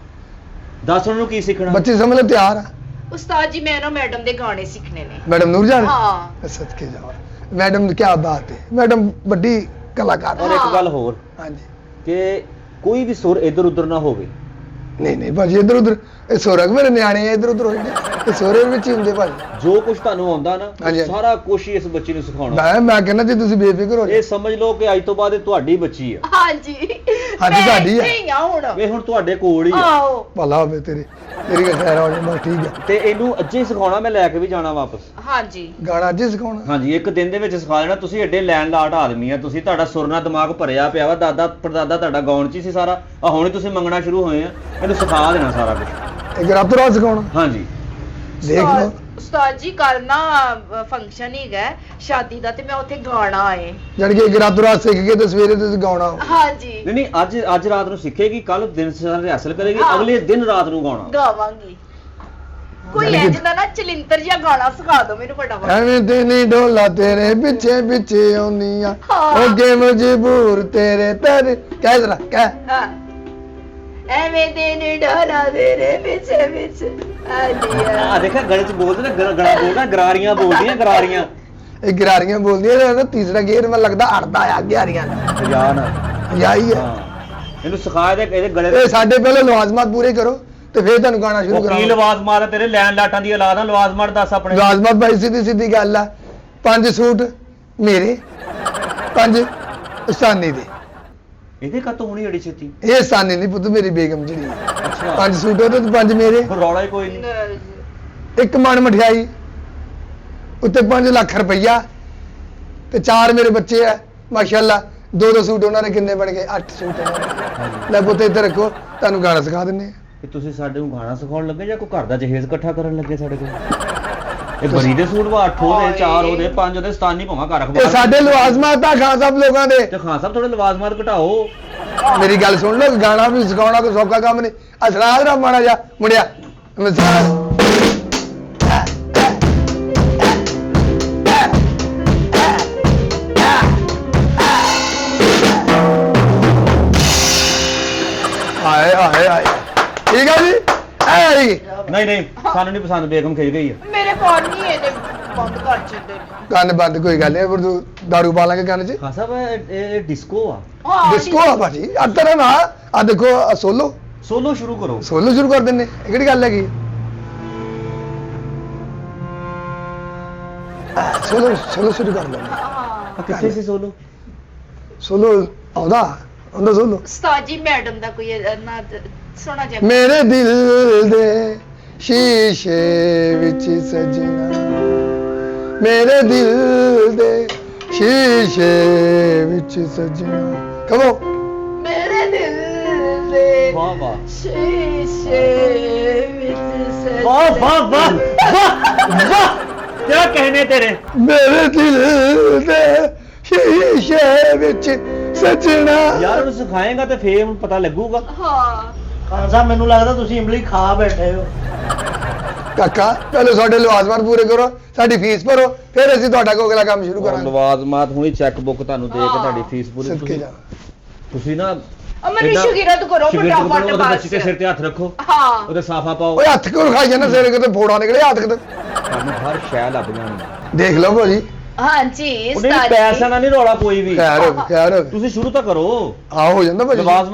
ਦੱਸ ਉਹਨਾਂ ਨੂੰ ਕੀ ਸਿੱਖਣਾ। ਬੱਚੀ ਸਮਝ ਲੈ ਤਿਆਰ ਆ ਉਸਤਾਦ ਜੀ ਮੈਂ ਨਾ ਮੈਡਮ ਦੇ ਗਾਣੇ ਸਿੱਖਣੇ ਨੇ मैडम नूर जान ਹਾਂ सदके जाओ मैडम क्या बात है मैडम बड़ी कलाकार ਔਰ है ਇੱਕ ਹਾਂ। ਗੱਲ ਹੋਰ हाँ जी ਕਿ ਕੋਈ ਵੀ ਸੁਰ ਇੱਧਰ ਉੱਧਰ ਨਾ ਹੋਵੇ। नहीं नहीं भाजी इधर उधर ये सोरग मेरे न्याणे हैं इधर उधर हो गए सोरे ਵਿੱਚ ਹੀ ਹੁੰਦੇ ਭਾਜੀ ਜੋ ਕੁਝ ਤੁਹਾਨੂੰ ਆਉਂਦਾ ਨਾ, ਹਾਂਜੀ, ਹਾਂਜੀ। ਸਾਰਾ ਕੁਝ ਹੀ ਇਸ ਬੱਚੀ ਨੂੰ ਸਿਖਾਉਣਾ। ਮੈਂ ਕਹਿੰਦਾ ਜੀ ਤੁਸੀਂ ਬੇਫਿਕਰ ਹੋ ਇਹ ਜਾਓ ਸਮਝ ਲਓ ਕਿ ਅੱਜ ਤੋਂ ਬਾਅਦ ਇਹ ਤੁਹਾਡੀ ਬੱਚੀ ਆ। ਹਾਂਜੀ ਹਾਂਜੀ, ਤੁਹਾਡੀ ਹੈ। ਨਹੀਂ ਆ ਹੁਣ ਇਹ ਹੁਣ ਤੁਹਾਡੇ ਕੋਲ ਹੀ ਆ। ਆਓ ਭਲਾ ਹੋਵੇ ਤੇਰੀ ਗੱਲ ਖੈਰ ਹੋ ਜਾਏ ਬਸ ਠੀਕ ਹੈ ਤੇ ਇਹਨੂੰ ਅੱਜੇ ਹੀ ਸਿਖਾਉਣਾ, ਮੈਂ ਲੈ ਕੇ ਵੀ ਜਾਣਾ ਵਾਪਸ। ਹਾਂਜੀ ਗਾਣਾ ਅੱਜ ਹੀ ਸਿਖਾਉਣਾ ਹਾਂਜੀ, ਇੱਕ ਦਿਨ ਦੇ ਵਿੱਚ ਸਿਖਾ ਲੈਣਾ। ਤੁਸੀਂ ਐਡੇ ਲੈਣ ਲਾਟ ਆਦਮੀ ਆ, ਤੁਸੀਂ ਤੁਹਾਡਾ ਸੁਰਨਾ ਦਿਮਾਗ ਭਰਿਆ ਪਿਆ ਵਾ, ਦਾਦਾ ਪੜਦਾਦਾ ਤੁਹਾਡਾ ਗਾਉਣ 'ਚ ਹੀ ਸੀ ਸਾਰਾ। ਆ ਹੁਣ ਹੀ ਤੁਸੀਂ ਮੰਗਣਾ ਸ਼ੁਰੂ ਹੋਏ ਆ, ਇਹਨੂੰ ਸਿਖਾ ਦੇਣਾ ਸਾਰਾ ਕੁਝ। ਇੱਕ ਰਾਤ ਰਾਤ ਸਿਖਾਉਣਾ ਹਾਂਜੀ ਦੇਖ ਲਓ ਉਸਤਾਦ ਜੀ ਕੱਲ ਨਾ ਫੰਕਸ਼ਨ ਹੀਗਾ ਸ਼ਾਦੀ ਦਾ ਤੇ ਮੈਂ ਉੱਥੇ ਗਾਣਾ ਆਏ ਜਦ ਕਿ ਇੱਕ ਰਾਤ ਰਾਤ ਸਿੱਖ ਕੇ ਤੇ ਸਵੇਰੇ ਤੁਸੀਂ ਗਾਉਣਾ ਹਾਂਜੀ ਨਹੀਂ ਨਹੀਂ, ਅੱਜ ਰਾਤ ਨੂੰ ਸਿੱਖੇਗੀ, ਕੱਲ ਦਿਨ ਸਾਰਾ ਰਿਹਰਸਲ ਕਰੇਗੀ, ਹਾਂ। ਅਗਲੇ ਦਿਨ ਰਾਤ ਨੂੰ ਗਾਉਣਾ। ਗਾਵਾਂਗੀ ਕੋਈ ਯਾਨੀ ਕਿ- ਇੰਜ ਦਾ ਨਾ ਚਲਿੰਤਰ ਜਿਹਾ ਗਾਣਾ ਸਿਖਾ ਦਿਓ ਮੈਨੂੰ ਫਟਾਫਟ ਐਵੇਂ ਤੇ ਨਹੀਂ ਡੋਲਾ ਤੇਰੇ ਪਿੱਛੇ ਪਿੱਛੇ ਆਉਂਦੀਆਂ ਹਾਂ। ਹੋ ਕੇ ਮਜਬੂਰ ਤੇਰੇ ਤਰ ਕਹਿ ਜਰਾ ਕਹਿ ਹਾਂ ਐਵੇਂ ਦੇ ਨੀ ਡੋਲਾ ਤੇਰੇ ਪਿੱਛੇ ਪਿੱਛੇ ਆਲੀਆ ਆ ਦੇਖਿਆ ਗਲੇ 'ਚ ਬੋਲਦੇ ਨਾ, ਗਲਾ ਬੋਲਦਾ, ਗਰਾਰੀਆਂ ਬੋਲਦੀਆਂ, ਗਰਾਰੀਆਂ। ਇਹ ਗਿਰਾਰੀਆਂ ਬੋਲਦੀਆਂ ਨੇ ਤੀਸਰਾ ਗੇਰ ਮੈਨੂੰ ਲੱਗਦਾ ਅੜਦਾ ਆ ਗਿਆਰੀਆਂ ਦਾ ਜਾਨ ਯਾਈ ਹੈ ਹਾਂ, ਇਹਨੂੰ ਸਿਖਾ ਦੇ, ਇਹਦੇ ਗਲੇ ਇਹ ਸਾਡੇ ਪਹਿਲੇ ਲਵਾਜ਼ਮਾਤ ਪੂਰੇ ਕਰੋ ਤੇ ਫਿਰ ਤੁਹਾਨੂੰ ਗਾਣਾ ਸ਼ੁਰੂ ਉਹ ਕੀ ਕਰਾਂਗੇ ਲਵਾਜ਼ ਮਾਰ ਤੇਰੇ ਲੈਣ ਲਾਟਾਂ ਦੀ ਔਲਾਦ ਆ, ਲਵਾਜ਼ ਮਾਰ ਦੱਸ ਆਪਣੇ। ਲਵਾਜ਼ਮਾਤ ਭਾਈ ਸਿੱਧੀ ਸਿੱਧੀ ਗੱਲ ਆ 5 ਸੂਟ ਮੇਰੇ 5 ਉਸਤਾਨੀ ਦੇ ਇਹਦੇ ਕੱਤ ਹੋਣੀ ਏਡੀ ਛੇਤੀ। ਇਹ ਉਸਤਾਨੀ ਨਹੀਂ ਪੁੱਤ ਮੇਰੀ ਬੇਗਮ ਜਿਹੜੀ ਹੈ ਅੱਛਾ 5 ਸੂਟ ਉਹਦੇ ਤੇ 5 ਮੇਰੇ ਰੌਲਾ ਹੀ ਕੋਈ ਨਹੀਂ। ਇੱਕ ਮਣ ਮਠਿਆਈ ਉੱਤੇ 5 ਲੱਖ ਰੁਪਈਆ ਤੇ 4 ਮੇਰੇ ਬੱਚੇ ਆ ਮਾਸ਼ਾਅੱਲਾ 2 ਸੂਟ ਉਹਨਾਂ ਦੇ ਕਿੰਨੇ ਬਣ ਗਏ 8 ਸੂਟ ਉਹਨਾਂ ਦੇ। ਲੈ ਪੁੱਤ ਇੱਥੇ ਰੱਖੋ ਤੁਹਾਨੂੰ ਗਾਣਾ ਸਿਖਾ ਦਿੰਨੇ ਆ ਕਿ ਤੁਸੀਂ ਸਾਡੇ ਨੂੰ ਗਾਣਾ ਸਿਖਾਉਣ ਲੱਗੇ ਜਾਂ ਕੋਈ ਘਰ ਦਾ ਜਹੇਜ਼ ਇਕੱਠਾ ਕਰਨ ਲੱਗੇ ਸਾਡੇ ਕੋਲ? ਇਹ ਬਰੀ ਦੇ ਸੂਟ ਵਾ 8 ਉਹਦੇ 4 ਉਹਦੇ 5 ਉਹਦੇ ਸਤਾਨੀ ਭਾਵਾਂ ਘਰ ਇਹ ਅਖਬਾਰ। ਸਾਡੇ ਲਵਾਜ਼ਮਾਤ ਆ ਖਾਨ ਸਾਹਿਬ ਲੋਕਾਂ ਦੇ ਤੇ ਖਾਨ ਸਾਹਿਬ ਥੋੜੇ ਲਵਾਜ਼ਮਾਤ ਘਟਾਓ। ਮੇਰੀ ਗੱਲ ਸੁਣ ਲਓ ਗਾਣਾ ਵੀ ਸਿਖਾਉਣਾ ਕੋਈ ਸੌਖਾ ਕੰਮ ਨਹੀਂ ਅਸਰਾਜ ਦਾ ਮਾੜਾ ਜਾ ਮੁੰਡਿਆ ਮਸਾਜ ਆਏ ਆਏ ਆਏ ਠੀਕ ਹੈ ਜੀ ਆਏ ਨਹੀਂ ਨਹੀਂ ਸਾਨੂੰ ਨਹੀਂ ਪਸੰਦ, ਬੇਗਮ ਖਿੱਚ ਗਈ ਹੈ। ਮੇਰੇ ਕੋਲ ਨਹੀਂ ਇਹਨੇ ਬੰਦ ਕਰ ਛੱਡੇ ਨੇ। ਕੰਨ ਬੰਦ ਕੋਈ ਗੱਲ ਨਹੀਂ, ਪਰ ਤੂੰ ਦਾਰੂ ਪਾ ਲਾਂਗੇ ਕੰਨ 'ਚ। ਖਾਨ ਸਾਹਿਬ ਇਹ ਡਿਸਕੋ ਆ, ਹਾਂ ਡਿਸਕੋ ਆ ਭਾਜੀ, ਆ ਤੇਰਾ ਨਾ ਆ ਦੇਖੋ ਆ ਸੋਲੋ ਸੋਲੋ ਸ਼ੁਰੂ ਕਰੋ। ਸੋਲੋ ਸ਼ੁਰੂ ਕਰ ਦਿੰਨੇ, ਇਹ ਕਿਹੜੀ ਗੱਲ ਹੈਗੀ? ਸੋਲੋ ਸੋਲੋ ਸ਼ੁਰੂ ਕਰ ਦਿੰਨੇ। ਹਾਂ ਕਿੱਥੇ ਸੀ ਸੋਲੋ? ਸੋਲੋ ਆਉਂਦਾ ਸੋਲੋ। ਉਸਤਾਦ ਜੀ ਮੈਡਮ ਦਾ ਕੋਈ ਨਾ ਸੋਹਣਾ ਜਿਹਾ ਮੇਰੇ ਦਿਲ ਦੇ ਸ਼ੀਸ਼ੇ ਵਿੱਚ ਸਜਣਾ, ਮੇਰੇ ਦਿਲ ਦੇ ਸ਼ੀਸ਼ੇ ਵਿੱਚ ਸਜਣਾ। ਕਹੋ ਮੇਰੇ ਦਿਲ ਦੇ ਵਾਹ ਵਾਹ ਸ਼ੀਸ਼ੇ ਵਿੱਚ ਸਜਣਾ। ਵਾਹ ਵਾਹ ਵਾਹ ਵਾਹ ਵਾਹ, ਕਿਆ ਕਹਿਣੇ ਤੇਰੇ। ਮੇਰੇ ਦਿਲ ਦੇ ਸ਼ੀਸ਼ੇ ਵਿੱਚ ਸਜਣਾ। ਯਾਰ ਉਹਨੂੰ ਸਿਖਾਏਗਾ ਤੇ ਫੇਰ ਉਹਨੂੰ ਪਤਾ ਲੱਗੂਗਾ। ਹਾਂ ਖਾਨ ਸਾਹਿਬ ਮੈਨੂੰ ਲੱਗਦਾ ਤੁਸੀਂ ਇਮਲੀ ਖਾ ਬੈਠੇ ਹੋ। ਕਾਕਾ ਪਹਿਲੇ ਸਾਡੇ ਲਵਾਜ਼ਮਾਤ ਪੂਰੇ ਕਰੋ, ਸਾਡੀ ਫੀਸ ਭਰੋ, ਫਿਰ ਅਸੀਂ ਤੁਹਾਡਾ ਕੋਲ ਅਗਲਾ ਕੰਮ ਸ਼ੁਰੂ ਕਰਾਂਗੇ। ਲਵਾਜ਼ਮਾਤ ਹੁਣੀ ਚੈੱਕ ਬੁੱਕ ਤੁਹਾਨੂੰ ਦੇ ਕੇ ਤੁਹਾਡੀ ਫੀਸ ਪੂਰੀ। ਸਦਕੇ ਜਾ। ਤੁਸੀਂ ਨਾ ਅਮਰ ਏਦਾਂ ਸ਼ੁਗਿਰਤ ਕਰੋ ਸ਼ੁਗਿਰਤ ਕਰੋ, ਫਟਾਫਟ ਉਹਦੇ ਬੱਚੇ ਦੇ ਬਸ। ਸਿਰ ਤੇ ਹੱਥ ਰੱਖੋ, ਹਾਂ ਉਹਦੇ ਸਾਫਾ ਪਾਓ, ਓਏ ਹੱਥ ਕਿਉਂ ਖਾਈ ਜਾਂਦਾ, ਸਿਰ ਕਿਤੇ ਫੋੜਾ ਨਿਕਲੇ ਹੱਥ ਕਿਤੇ। ਤੁਹਾਨੂੰ ਹਰ ਸ਼ੈ ਲੱਭ ਜਾਣੀ। ਦੇਖ ਲਓ ਭਾਜੀ, ਹਾਂਜੀ ਉਹਨੇ ਉਸਤਾਦ ਪੈਸਾ ਜੀ ਨਾਲ ਨਹੀਂ ਰੌਲਾ ਕੋਈ ਵੀ। ਖੈਰ ਹੋਵੇ, ਖੈਰ ਹੋਵੇ। ਤੁਸੀਂ ਸ਼ੁਰੂ ਤਾਂ ਕਰੋ। ਆ ਹੋ ਜਾਂਦਾ ਭਾਜੀ।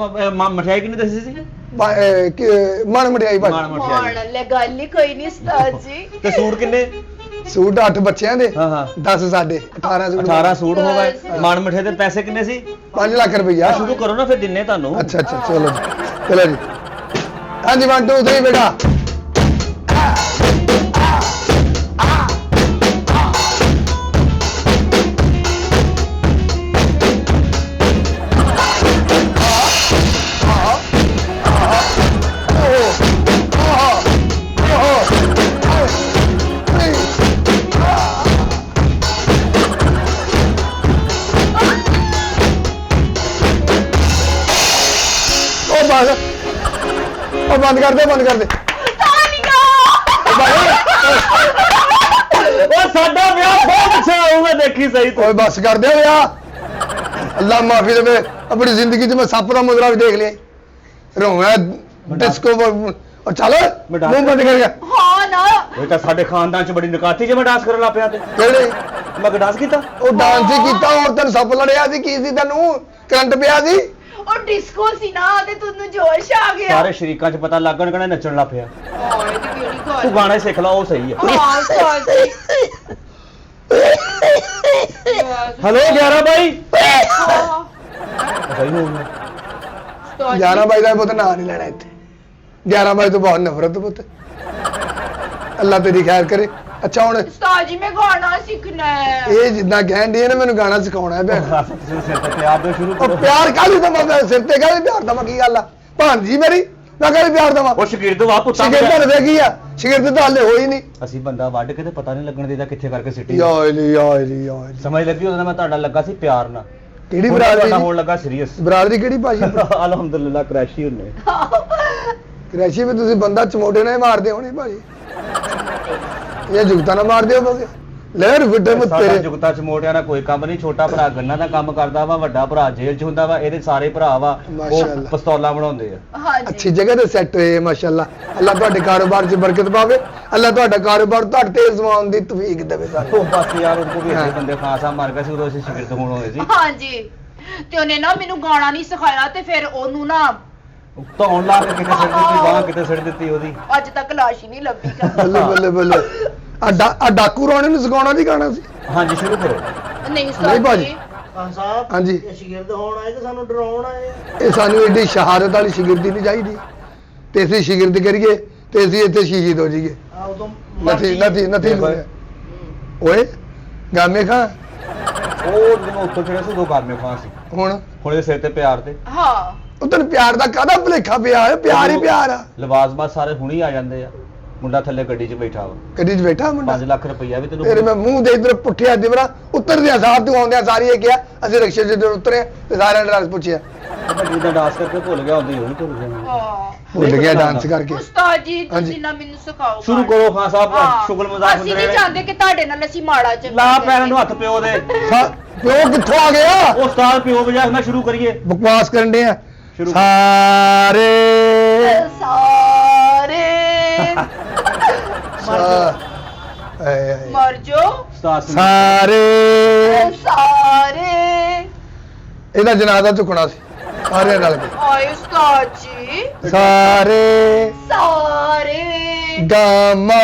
ਮਠਿਆਈ ਕਿੰਨੀ ਦੱਸੀ ਸੀ? ਮਨ ਮਠਿਆਈ ਮਾਣ ਭਾਜੀ। ਮਠਿਆਈ। ਹੁਣ ਲੈ ਗੱਲ ਹੀ ਕੋਈ ਨਹੀਂ ਉਸਤਾਦ ਜੀ। ਤੇ ਸੂਟ ਕਿੰਨੇ? ਸੂਟ 8 ਬੱਚਿਆਂ ਦੇ, ਹਾਂ ਹਾਂ 10 ਸਾਡੇ, 18 ਸੂਟ। 18 ਸੂਟ ਹੋ ਗਏ। ਬਸ। ਮਾਣ ਮਠਿਆਈ ਦੇ ਪੈਸੇ ਕਿੰਨੇ ਸੀ? 5 ਲੱਖ ਰੁਪਈਆ। ਸ਼ੁਰੂ ਕਰੋ ਨਾ ਫਿਰ ਦਿੰਨੇ ਤੁਹਾਨੂੰ। ਅੱਛਾ ਅੱਛਾ ਚਲੋ ਜੀ, ਚਲੋ ਜੀ। ਹਾਂਜੀ 1 2 3 ਬੇਟਾ। ਉਹ ਬੰਦ ਕਰ ਦੇ, ਬੰਦ ਕਰ ਦੇ। ਓ ਸਾਡਾ ਵਿਆਹ ਬਹੁਤ ਅੱਛਾ ਹੋਊਗਾ, ਦੇਖੀ ਸਹੀ ਓਏ ਬਸ ਕਰ ਦੇ ਯਾ, ਅੱਲਾ ਮਾਫੀ ਦੇਵੇ। ਆਪਣੀ ਜ਼ਿੰਦਗੀ 'ਚ ਮੈਂ ਸੱਪ ਦਾ ਮੁਦਰਾ ਵੀ ਦੇਖ ਲਿਆ, ਰੋਇਆ ਡਿਸਕੋ ਔਰ ਚੱਲ ਮੂੰਹ ਬੰਦ ਕਰ ਗਿਆ। ਹਾਂ ਨਾ ਉਹ ਤਾਂ ਸਾਡੇ ਖਾਨਦਾਨ 'ਚ ਬੜੀ ਨਕਾਤੀ ਜੇ ਮੈਂ ਡਾਂਸ ਕਰਨ ਲੱਗ ਪਿਆ ਤੇ ਕਿਹੜੇ ਮੈਂ ਡਾਂਸ ਕੀਤਾ। ਉਹ ਡਾਂਸ ਹੀ ਕੀਤਾ, ਹੋਰ ਤੈਨੂੰ ਸੱਪ ਲੜਿਆ ਸੀ, ਕੀ ਸੀ ਤੈਨੂੰ ਕਰੰਟ ਪਿਆ ਸੀ? ਉਹ ਡਿਸਕੋ ਸੀ ਨਾ ਤੇ ਤੁਹਾਨੂੰ ਜੋਸ਼ ਆ ਗਿਆ। ਸਾਰੇ ਸ਼ਰੀਕਾਂ 'ਚ ਪਤਾ ਲੱਗਣ ਕਹਿੰਦਾ ਨੱਚਣ ਲੱਗ ਪਿਆ। ਹਾਂ ਇਹਦੀ ਕਿਹੜੀ ਗੱਲ। ਤੂੰ ਗਾਣਾ ਹੀ ਸਿੱਖ ਲਾ, ਉਹ ਸਹੀ ਹੈ। ਹਾਂ ਉਸਤਾਦ ਜੀ। ਹਲੋ 11 ਬਾਈ। ਹਾਂ ਸਹੀ ਹੋ ਗਿਆ। ਉਸਤਾਦ ਜੀ। 11 ਬਾਈ ਦਾ ਪੁੱਤ ਨਾਂ ਨਹੀਂ ਲੈਣਾ ਇੱਥੇ। 11 ਬਾਈ ਤੋਂ ਬਹੁਤ ਨਫ਼ਰਤ ਪੁੱਤ। ਅੱਲਾ ਤੇਰੀ ਖੈਰ ਕਰੇ। ਅੱਛਾ ਹੁਣ ਉਸਤਾਦ ਜੀ ਮੈਂ ਗਾਣਾ ਸਿੱਖਣਾ ਹੈ। ਇਹ ਜਿੱਦਾਂ ਕਹਿਣ ਦੀ ਨਾ ਮੈਨੂੰ ਗਾਣਾ ਸਿਖਾਉਣਾ ਹੈ ਭੈਣ। ਤੁਸੀਂ ਸਿਰ ਤੇ ਪਿਆਰ ਤੋਂ ਸ਼ੁਰੂ ਉਹ ਕਰੋ। ਪਿਆਰ ਕਾਹਲੀ ਦਾ ਮੈਂ ਸਿਰ ਤੇ ਕਾਹਲੀ ਪਿਆਰ ਦਾ ਕੀ ਗੱਲ ਆ? ਭਾਂਜੀ ਮੇਰੀ ਮੈਂ ਕਾਹਲੀ ਪਿਆਰ ਦਾ ਉਹ ਸ਼ਗਿਰਦ ਵਾ ਪੁੱਤਾਂ ਸ਼ਿਗਰਦ ਰਹਿ ਗਈ ਆ, ਸ਼ਿਗਰਦ ਤਾਂ ਹਾਲੇ ਹੋਈ ਨਹੀਂ। ਅਸੀਂ ਬੰਦਾ ਵੱਢ ਕੇ ਤੇ ਪਤਾ ਨਹੀਂ ਲੱਗਣ ਦੇਦਾ ਕਿੱਥੇ ਕਰਕੇ ਸਿੱਟੀ। ਯਾ ਅਲੀ ਯਾ ਅਲੀ ਯਾ ਅਲੀ। ਸਮਝ ਲੱਗੀ ਉਹਦਾ ਮੈਂ ਤੁਹਾਡਾ ਲੱਗਾ ਸੀ ਪਿਆਰ ਨਾਲ, ਕਿਹੜੀ ਹੁਣ ਬਰਾਦਰੀ ਤੁਹਾਡਾ ਦੀ? ਹੋਣ ਲੱਗਾ ਸੀਰੀਅਸ। ਬਰਾਦਰੀ ਕਿਹੜੀ ਭਾਜੀ? ਅਲਹਮਦੁਲਿਲਾ ਕਰੈਸ਼ੀ ਹੁੰਨੇ। ਕ੍ਰੈਸ਼ੀ ਵਿੱਚ ਤੁਸੀਂ ਬੰਦਾ ਚਮੋਟੇ ਨਾਲ ਹੀ ਮਾਰਦੇ ਹੋਣੇ ਭਾਜੀ, ਇਹ ਜੁਗਤਾ ਨਾ ਮਾਰਦੇ ਹੋਵੋਗੇ। ਲਹਿਰ ਫਿੱਟੇ ਮਤ ਸਾਡਾ ਤੇਰੇ। ਜੁਗਤਾ ਚ ਮੋਟਿਆਂ ਦਾ ਕੋਈ ਕੰਮ ਨਹੀਂ। ਛੋਟਾ ਭਰਾ ਗੰਨਾ ਦਾ ਕੰਮ ਕਰਦਾ ਵਾ, ਵੱਡਾ ਭਰਾ ਜੇਲ੍ਹ ਚ ਹੁੰਦਾ ਵਾ, ਇਹਦੇ ਸਾਰੇ ਭਰਾ ਵਾ ਉਹ ਮਾਸ਼ਾਅੱਲਾ। ਪਿਸਤੌਲਾਂ ਬਣਾਉਂਦੇ ਆ। ਹਾਂਜੀ ਅੱਛੀ ਜਗ੍ਹਾ ਤੇ ਸੈੱਟ ਹੋਏ ਮਾਸ਼ਾਅੱਲਾ। ਅੱਲਾ ਤੁਹਾਡੇ ਕਾਰੋਬਾਰ 'ਚ ਬਰਕਤ ਪਾਵੇ, ਅੱਲਾ ਤੁਹਾਡਾ ਕਾਰੋਬਾਰ ਤੁਹਾਡੇ ਤੇ ਜ਼ਮਾਨ ਦੀ ਤੌਫੀਕ ਦੇਵੇ ਸਾਨੂੰ। ਉਹ ਬਸ ਯਾਰ ਉਹ ਵੀ ਹਾਂ। ਇੱਥੇ ਬੰਦੇ ਖਾਨ ਸਾਹਿਬ ਮਰ ਗਏ ਸੀ, ਉਦੋਂ ਅਸੀਂ ਸ਼ਾਗਿਰਦ ਹੋਣ ਹੋਏ ਸੀ। ਹਾਂਜੀ ਤੇ ਉਹਨੇ ਨਾ ਮੈਨੂੰ ਗਾਣਾ ਨਹੀਂ ਸਿਖਾਇਆ ਤੇ ਫਿਰ ਉਹਨੂੰ ਨਾ ਧੌਣ ਲਾ ਕੇ ਕਿਤੇ ਸਿੱਟ ਦਿੱਤੀ, ਬਾਂਹ ਕਿਤੇ ਸਿੱਟ ਦਿੱਤੀ ਉਹਦੀ। ਅੱਜ ਤੱਕ ਲਾਸ਼ ਹੀ ਨਹੀਂ ਲੱਭੀ ਬੱਲੇ ਬੱਲੇ ਬੱਲੇ। ਆ ਡਾਕੂ ਰਾਣੇ ਨੂੰ ਸਿਖਾਉਣਾ ਨਹੀਂ ਗਾਣਾ ਸੀ? ਹਾਂਜੀ ਸ਼ੁਰੂ ਕਰੋ। ਨਹੀਂ ਨਹੀਂ ਉਸਤਾਦ ਭਾਜੀ। ਜੀ ਖਾਨ ਸਾਹਿਬ ਹਾਂਜੀ। ਇਹ ਸ਼ਾਗਿਰਦ ਹੋਣ ਆਏ ਕਿ ਸਾਨੂੰ ਡਰਾਉਣ ਆਏ ਆ? ਇਹ ਸਾਨੂੰ ਏਡੀ ਸ਼ਹਾਦਤ ਵਾਲੀ ਸ਼ਾਗਿਰਦੀ ਨਹੀਂ ਚਾਹੀਦੀ, ਤੇ ਅਸੀਂ ਸ਼ਾਗਿਰਦ ਕਰੀਏ ਤੇ ਅਸੀਂ ਇੱਥੇ ਸ਼ਹੀਦ ਹੋ ਜਾਈਏ। ਆ ਉਦੋਂ ਨਥੀ ਓਏ ਗਾਮੇ ਖਾਂ ਉਹ ਜਦੋਂ ਉੱਤੋਂ ਚੜਿਆ ਸੀ ਉਦੋਂ ਗਾਮੇ ਖਾਨ ਸੀ, ਹੁਣ ਹੁਣ ਇਹਦੇ ਸਿਰ ਤੇ ਪਿਆਰ ਤੇ ਹਾਂ ਉਹ ਤੈਨੂੰ ਪਿਆਰ ਦਾ ਕਾਹਦਾ ਭੁਲੇਖਾ ਪਿਆ ਹੈ? ਪਿਆਰ ਹੀ ਪਿਆਰ ਆ। ਲਵਾਜ਼ਮਾਤ ਸਾਰੇ ਹੁਣੀ ਆ ਜਾਂਦੇ ਆ। ਮੁੰਡਾ ਥੱਲੇ ਗੱਡੀ 'ਚ ਬੈਠਾ ਵਾ, ਗੱਡੀ 'ਚ ਬੈਠਾ ਮੁੰਡਾ, 5 ਲੱਖ ਰੁਪਈਆ ਵੀ ਤੇਰੇ ਤੈਨੂੰ। ਮੈਂ ਮੂੰਹ ਦੇ ਇਧਰ ਪੁੱਠਿਆ ਦਿਵਰਾ ਉਤਰਦਿਆਂ ਸਾਰ ਤੂੰ ਆਉਂਦਿਆਂ ਸਾਰੀ ਇਹ ਕਿਹਾ ਅਸੀਂ ਰਿਕਸ਼ੇ 'ਚ ਜਦੋਂ ਉਤਰੇ ਤੇ ਸਾਰਿਆਂ ਨੇ ਡਾਂਸ ਪੁੱਛਿਆ, ਗੱਡੀ ਦਾ ਡਾਂਸ ਕਰਕੇ ਭੁੱਲ ਗਿਆ, ਹੁੰਦੀ ਹੋਣੀ ਭੁੱਲ ਗਿਆ। ਹਾਂ ਭੁੱਲ ਗਿਆ ਡਾਂਸ ਕਰਕੇ। ਉਸਤਾਦ ਜੀ ਹਾਂਜੀ। ਤੁਸੀਂ ਨਾ ਮੈਨੂੰ ਸਿਖਾਓ ਸ਼ੁਰੂ ਗਾਣਾ। ਕਰੋ ਖਾਨ ਸਾਹਿਬ, ਹਾਂ। ਸ਼ੁਗਲ ਮਜ਼ਾਕ ਅਸੀਂ ਹੁੰਦੇ ਨਹੀਂ ਰਹੇ। ਚਾਹੁੰਦੇ ਕਿ ਤੁਹਾਡੇ ਨਾਲ ਅਸੀਂ ਮਾੜਾ ਚੱਲ ਲਾ ਪੈਰਾਂ ਨੂੰ ਹੱਥ ਪਿਓ ਦੇ। ਪਿਓ ਕਿੱਥੋਂ ਆ ਗਿਆ? ਉਹ ਉਸਤਾਦ ਪਿਓ ਵਜਾ ਮੈਂ ਸ਼ੁਰੂ ਕਰੀਏ। ਬਕਵਾਸ ਕਰਨ ਦੇ ਆ ਸ਼ੁਰੂ। ਸਾਰੇ ਸਾਰੇ ਮਰ ਜੋ ਉਸਤਾਦ ਸਿੰਘ ਸਾਰੇ ਸਾਰੇ ਇਹਦਾ ਜਨਾਜ਼ਾ ਝੁਕਣਾ ਸੀ ਸਾਰਿਆਂ ਨਾਲ ਕੇ ਆਏ ਉਸਤਾਦ ਜੀ ਸਾਰੇ ਸਾਰੇ ਗਾਮਾ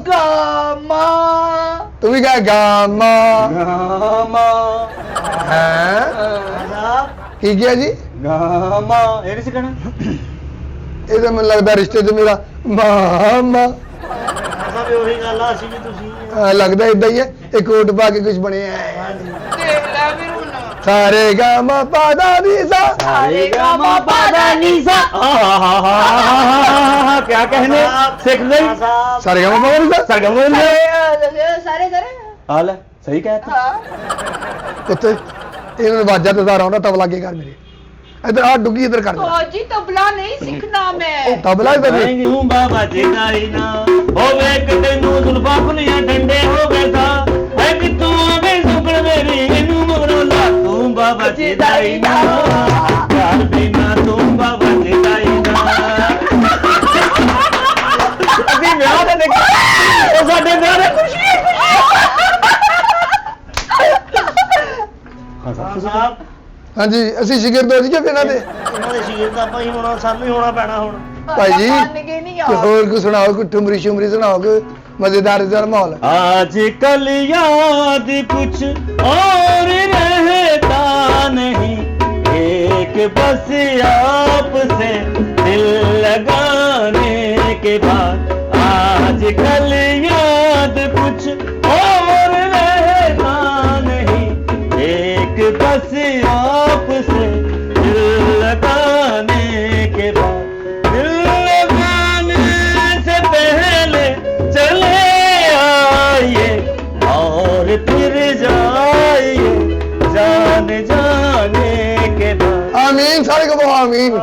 ਗਾਮਾ ਤੂੰ ਵੀ ਕਹੇ ਗਾਮਾ ਗਾਮਾ ਹੈ ਸਾਹਿਬ ਕੀ ਕਿਹਾ ਜੀ ਗਾਮਾ ਇਹ ਨਹੀਂ ਸੀ ਕਹਿਣਾ ਇਹ ਤਾਂ ਮੈਨੂੰ ਲੱਗਦਾ ਰਿਸ਼ਤੇ 'ਚ ਮੇਰਾ ਮਾਮਾ ਸਾਹਿਬ ਉਹੀ ਗੱਲ ਆ ਅਸੀਂ ਵੀ ਤੁਸੀਂ ਲੱਗਦਾ ਇਦਾਂ ਹੀ ਹੈ ਇਹ ਕੋਟ ਪਾ ਕੇ ਕੁਝ ਬਣਿਆ ਹੈ ਹਾਂਜੀ ਦੇਖ ਲੈ ਫਿਰ ਹੁਣ ਸਾਰੇ ਗਾਮਾ ਪਾਦਾ ਨੀ ਸਾ ਸਾਰੇ ਗਾਮਾ ਪਾਦਾ ਨੀ ਸਾ क्या कहने सीख गई ਸਾਹਿਬ ਸਾਰੇ ਗਾਮਾ ਪਾਦਾ ਨੀ ਸਾ सरगम बोल ਸਾਰੇ ਸਾਰੇ हाल है सही कहता ਹਾਂ ਉੱਤੇ ਇਹਨਾਂ ਨੂੰ ਆਵਾਜ਼ਾਂ ਤੇ ਸਾਰਾ ਆਉਂਦਾ ਤਬਲਾ ਕੀ ਕਰ ਮੇਰੇ ਇਧਰ ਆ ਡੁੱਗੀ ਇਧਰ ਕਰ ਉਸਤਾਦ ਜੀ ਤਬਲਾ ਨਹੀਂ ਸਿੱਖਣਾ ਮੈਂ ਤਬਲਾ ਇਧਰ ਨਹੀਂ ਤੂੰ ਬਾਬਾ ਜਿਦਾਈ ਨਾ ਹੋਵੇ ਕਿਤੇ ਨੂੰ ਜ਼ੁਲਫਾਂ ਖੁੱਲੀਆਂ ਡੰਡੇ ਹੋ ਗਏ ਸਾ ਹੈ ਕਿ ਤੂੰ ਆਵੇ ਸੁਪਨ ਮੇਰੀ ਇਹਨੂੰ ਮਗਰੋਂ ਲਾ ਤੂੰ ਬਾਬਾ ਜਿਦਾਈ ਨਾ ਯਾਰ ਬਿਨਾ ਤੂੰ ਬਾਬਾ ਜਿਦਾਈ ਨਾ ਅਸੀਂ ਵਿਆਹ ਤੇ ਦੇਖਿਆ ਉਹ ਸਾਡੇ ਵਿਆਹ ਦੇ ਖੁਸ਼ੀ ਸਾਹਿਬ ਹਾਂਜੀ ਅਸੀਂ ਸ਼ਿਗਿਰਦ ਹੋ ਜੀ ਇਹਨਾਂ ਦੇ ਇਹਨਾਂ ਦੇ ਸ਼ੀਰ ਦਾ ਆਪਾਂ ਹੀ ਹੋਣਾ ਸਾਨੂੰ ਹੀ ਹੋਣਾ ਪੈਣਾ ਹੁਣ ਭਾਈ ਜੀ ਮੰਨ ਗਏ ਨਹੀਂ ਕੋਈ ਯਾਰ ਹੋਰ ਕੁ ਸੁਣਾਓ ਕੋਈ ਠੁਮਰੀ ਸ਼ੁਮਰੀ ਸੁਣਾਓ ਕੋਈ ਮਜ਼ੇਦਾਰ ਦਾ ਮਾਹੌਲ आजकल याद कुछ और रहता नहीं एक बस आपसे दिल लगाने के बाद आजकल याद कुछ और रहता नहीं एक बस आपसे दिल लगाने के बाद दिल लगाने से पहले चले आइए और फिर जाइए जान जाने के बाद आमीन सारे को बोलो आमीन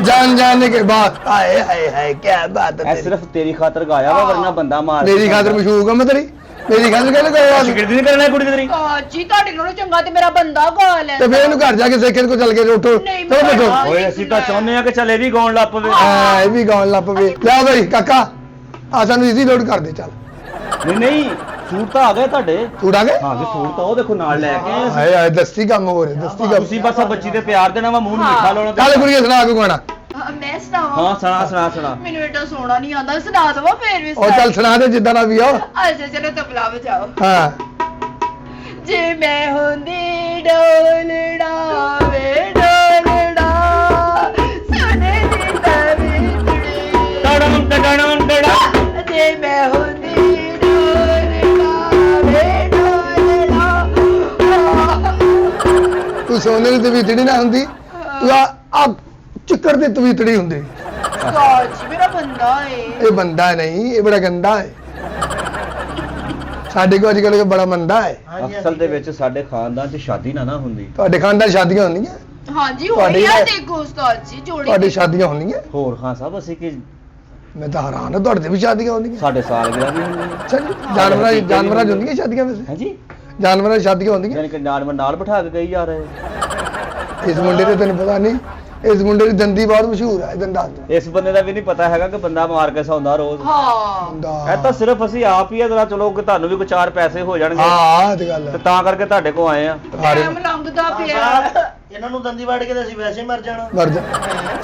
जान जाने के बाद हाय हाय हाय क्या बात है ऐ तेरी। सिर्फ तेरी खातर गाया वा वरना बंदा मार मेरी खातिर मशहूर है मैं तेरी मेरी खातिर कहने गया शिकरती नहीं करना है कुड़ी तेरी ਉਸਤਾਦ ਜੀ ਤੁਹਾਡੇ ਨਾਲੋਂ ਚੰਗਾ ਤੇ ਮੇਰਾ ਬੰਦਾ ਗਾ ਲੈਂਦਾ ਤੇ ਫੇਰ ਇਹਨੂੰ ਘਰ ਜਾ ਕੇ ਸਿੱਖੇ ਕੋ ਚੱਲ ਕੇ ਉੱਠੋ ਨਹੀਂ, ਚਲੋ ਬੈਠੋ ਮੈਂ- ਓਏ ਅਸੀਂ ਤਾਂ ਚਾਹੁੰਦੇ ਆ ਕਿ ਚੱਲੇ ਵੀ ਗਾਉਣ ਲੱਗ ਪਵੇ ਹਾਂ ਇਹ ਵੀ ਗਾਉਣ ਲੱਗ ਪਵੇ ਲਿਆ ਬਈ ਕਾਕਾ ਆ ਸਾਨੂੰ ਇਜ਼ੀ ਲੋਡ ਕਰ ਦੇ ਚੱਲ ਨਹੀਂ ਨਹੀਂ ਸੂਟ ਤਾਂ ਆ ਗਏ ਤੁਹਾਡੇ ਸੂਟ ਆ ਗਏ ਹਾਂ ਜੀ ਸੂਟ ਤਾਂ ਉਹ ਦੇਖੋ ਨਾਲ ਲੈ ਕੇ ਆਏ ਅਸੀਂ। ਹਾਏ ਹਾਏ ਦਸਤੀ ਕੰਮ ਹੋ ਰਿਹਾ ਦਸਤੀ ਕੰਮ ਤੁਸੀਂ ਬਸ ਆ ਬੱਚੀ ਤੇ ਪਿਆਰ ਦੇਣਾ ਵਾ ਮੂੰਹ ਨੂੰ ਮਿੱਠਾ ਲਾਉਣਾ ਚੱਲ ਕੁੜੀਏ ਸੁਣਾ ਕੋ ਗਾਣਾ ਮੈਂ ਸੁਣਾਵਾਂ ਹਾਂ ਸੁਣਾ ਸੁਣਾ ਸੁਣਾ ਮੈਨੂੰ ਏਡਾ ਸੋਹਣਾ ਨਹੀਂ ਆਉਂਦਾ ਸੁਣਾ ਦਵਾ ਫੇਰ ਵੀ ਉਹ ਚੱਲ ਸੁਣਾ ਦੇ ਜਿੱਦਾਂ ਦਾ ਵੀ ਆ ਅੱਛਾ ਚਲੋ ਤਬਲਾ ਵਜਾਓ ਹਾਂ ਜੇ ਮੈਂ ਹੁੰਦੀ ਡੋਲੜਾ ਵੇ ਡੋਲੜਾ ਸੋਨੇ ਦੀ ਤਵੀਤੜੀ ਟੜਮ ਟੜਮ ਟੜਾ ਜੇ ਮੈਂ ਹੁੰਦੀ ਡੋਲੜਾ ਵੇ ਡੋਲੜਾ ਤੂੰ ਸੋਨੇ ਦੀ ਤਵੀਤੜੀ ਨਾ ਹੁੰਦੀ ਤੂੰ ਆ ਚਿੱਕੜ ਦੀ ਤਵੀਤੜੀ ਹੁੰਦੀ ਉਸਤਾਦ ਜੀ ਮੇਰਾ ਬੰਦਾ ਏ ਇਹ ਬੰਦਾ ਨਹੀਂ ਇਹ ਬੜਾ ਗੰਦਾ ਹੈ ਸਾਡੇ ਕੋਲ ਅੱਜ ਕੱਲ੍ਹ ਬੜਾ ਮੰਦਾ ਹੈ ਹਾਂਜੀ ਅਸਲ ਦੇ ਵਿੱਚ ਸਾਡੇ ਖਾਨਦਾਨ 'ਚ ਸ਼ਾਦੀ ਨਾ ਹੁੰਦੀ ਤੁਹਾਡੇ ਖਾਨਦਾਨ ਸ਼ਾਦੀਆਂ ਹੁੰਦੀਆਂ ਹਾਂਜੀ ਤੁਹਾਡੀ ਹੋਈ ਆ ਹੈ। ਦੇਖੋ ਉਸਤਾਦ ਜੀ ਜੋੜੀ ਤੁਹਾਡੀ ਸ਼ਾਦੀਆਂ ਹੁੰਦੀਆਂ ਹੋਰ ਖਾਨ ਸਾਹਿਬ ਅਸੀਂ ਕਿ ਮੈਂ ਤਾਂ ਹੈਰਾਨ ਹਾਂ ਤੁਹਾਡੇ ਤੇ ਵੀ ਸ਼ਾਦੀਆਂ ਹੁੰਦੀਆਂ ਸਾਡੇ ਸਾਲਗਿਰਾ ਵੀ ਹੁੰਦੀ ਅੱਛਾ ਜੀ ਜਾਨਵਰਾਂ 'ਚ ਹੁੰਦੀਆਂ ਸ਼ਾਦੀਆਂ ਵੈਸੇ ਹੈ ਜੀ ਜਾਨਵਰਾਂ 'ਚ ਸ਼ਾਦੀਆਂ ਹੁੰਦੀਆਂ ਯਾਨੀ ਕਿ ਜਾਨਵਰ ਨਾਲ ਬਿਠਾ ਕੇ ਗਈ ਜਾ ਰਹੇ ਇਸ ਮੁੰਡੇ ਦੇ ਤੈਨੂੰ ਪਤਾ ਨਹੀਂ ਇਸ ਮੁੰਡੇ ਦੀ ਦੰਦੀ ਬਹੁਤ ਮਸ਼ਹੂਰ ਹੈ ਦੰਦਾਂ ਦੀ ਇਸ ਬੰਦੇ ਦਾ ਵੀ ਨਹੀਂ ਪਤਾ ਹੈਗਾ ਕਿ ਬੰਦਾ ਮਾਰ ਕੇ ਸੌਂਦਾ ਰੋਜ਼ ਹਾਂ ਇਹ ਤਾਂ ਸਿਰਫ ਅਸੀਂ ਆਪ ਹੀ ਆ ਜਰਾ ਚਲੋ ਕਿ ਤੁਹਾਨੂੰ ਵੀ ਕੋਈ 4 ਪੈਸੇ ਹੋ ਜਾਣਗੇ ਹਾਂ ਤੇ ਗੱਲ ਤੇ ਹੈ ਤਾਂ ਕਰਕੇ ਤੁਹਾਡੇ ਕੋਲ ਆਏ ਆ ਟਾਈਮ ਲੰਘਦਾ ਪਿਆ ਸਾਹਿਬ ਇਹਨਾਂ ਨੂੰ ਦੰਦੀ ਵੜ ਕੇ ਤੇ ਅਸੀਂ ਵੈਸੇ ਮਰ ਜਾਣਾ ਮਰ ਜਾ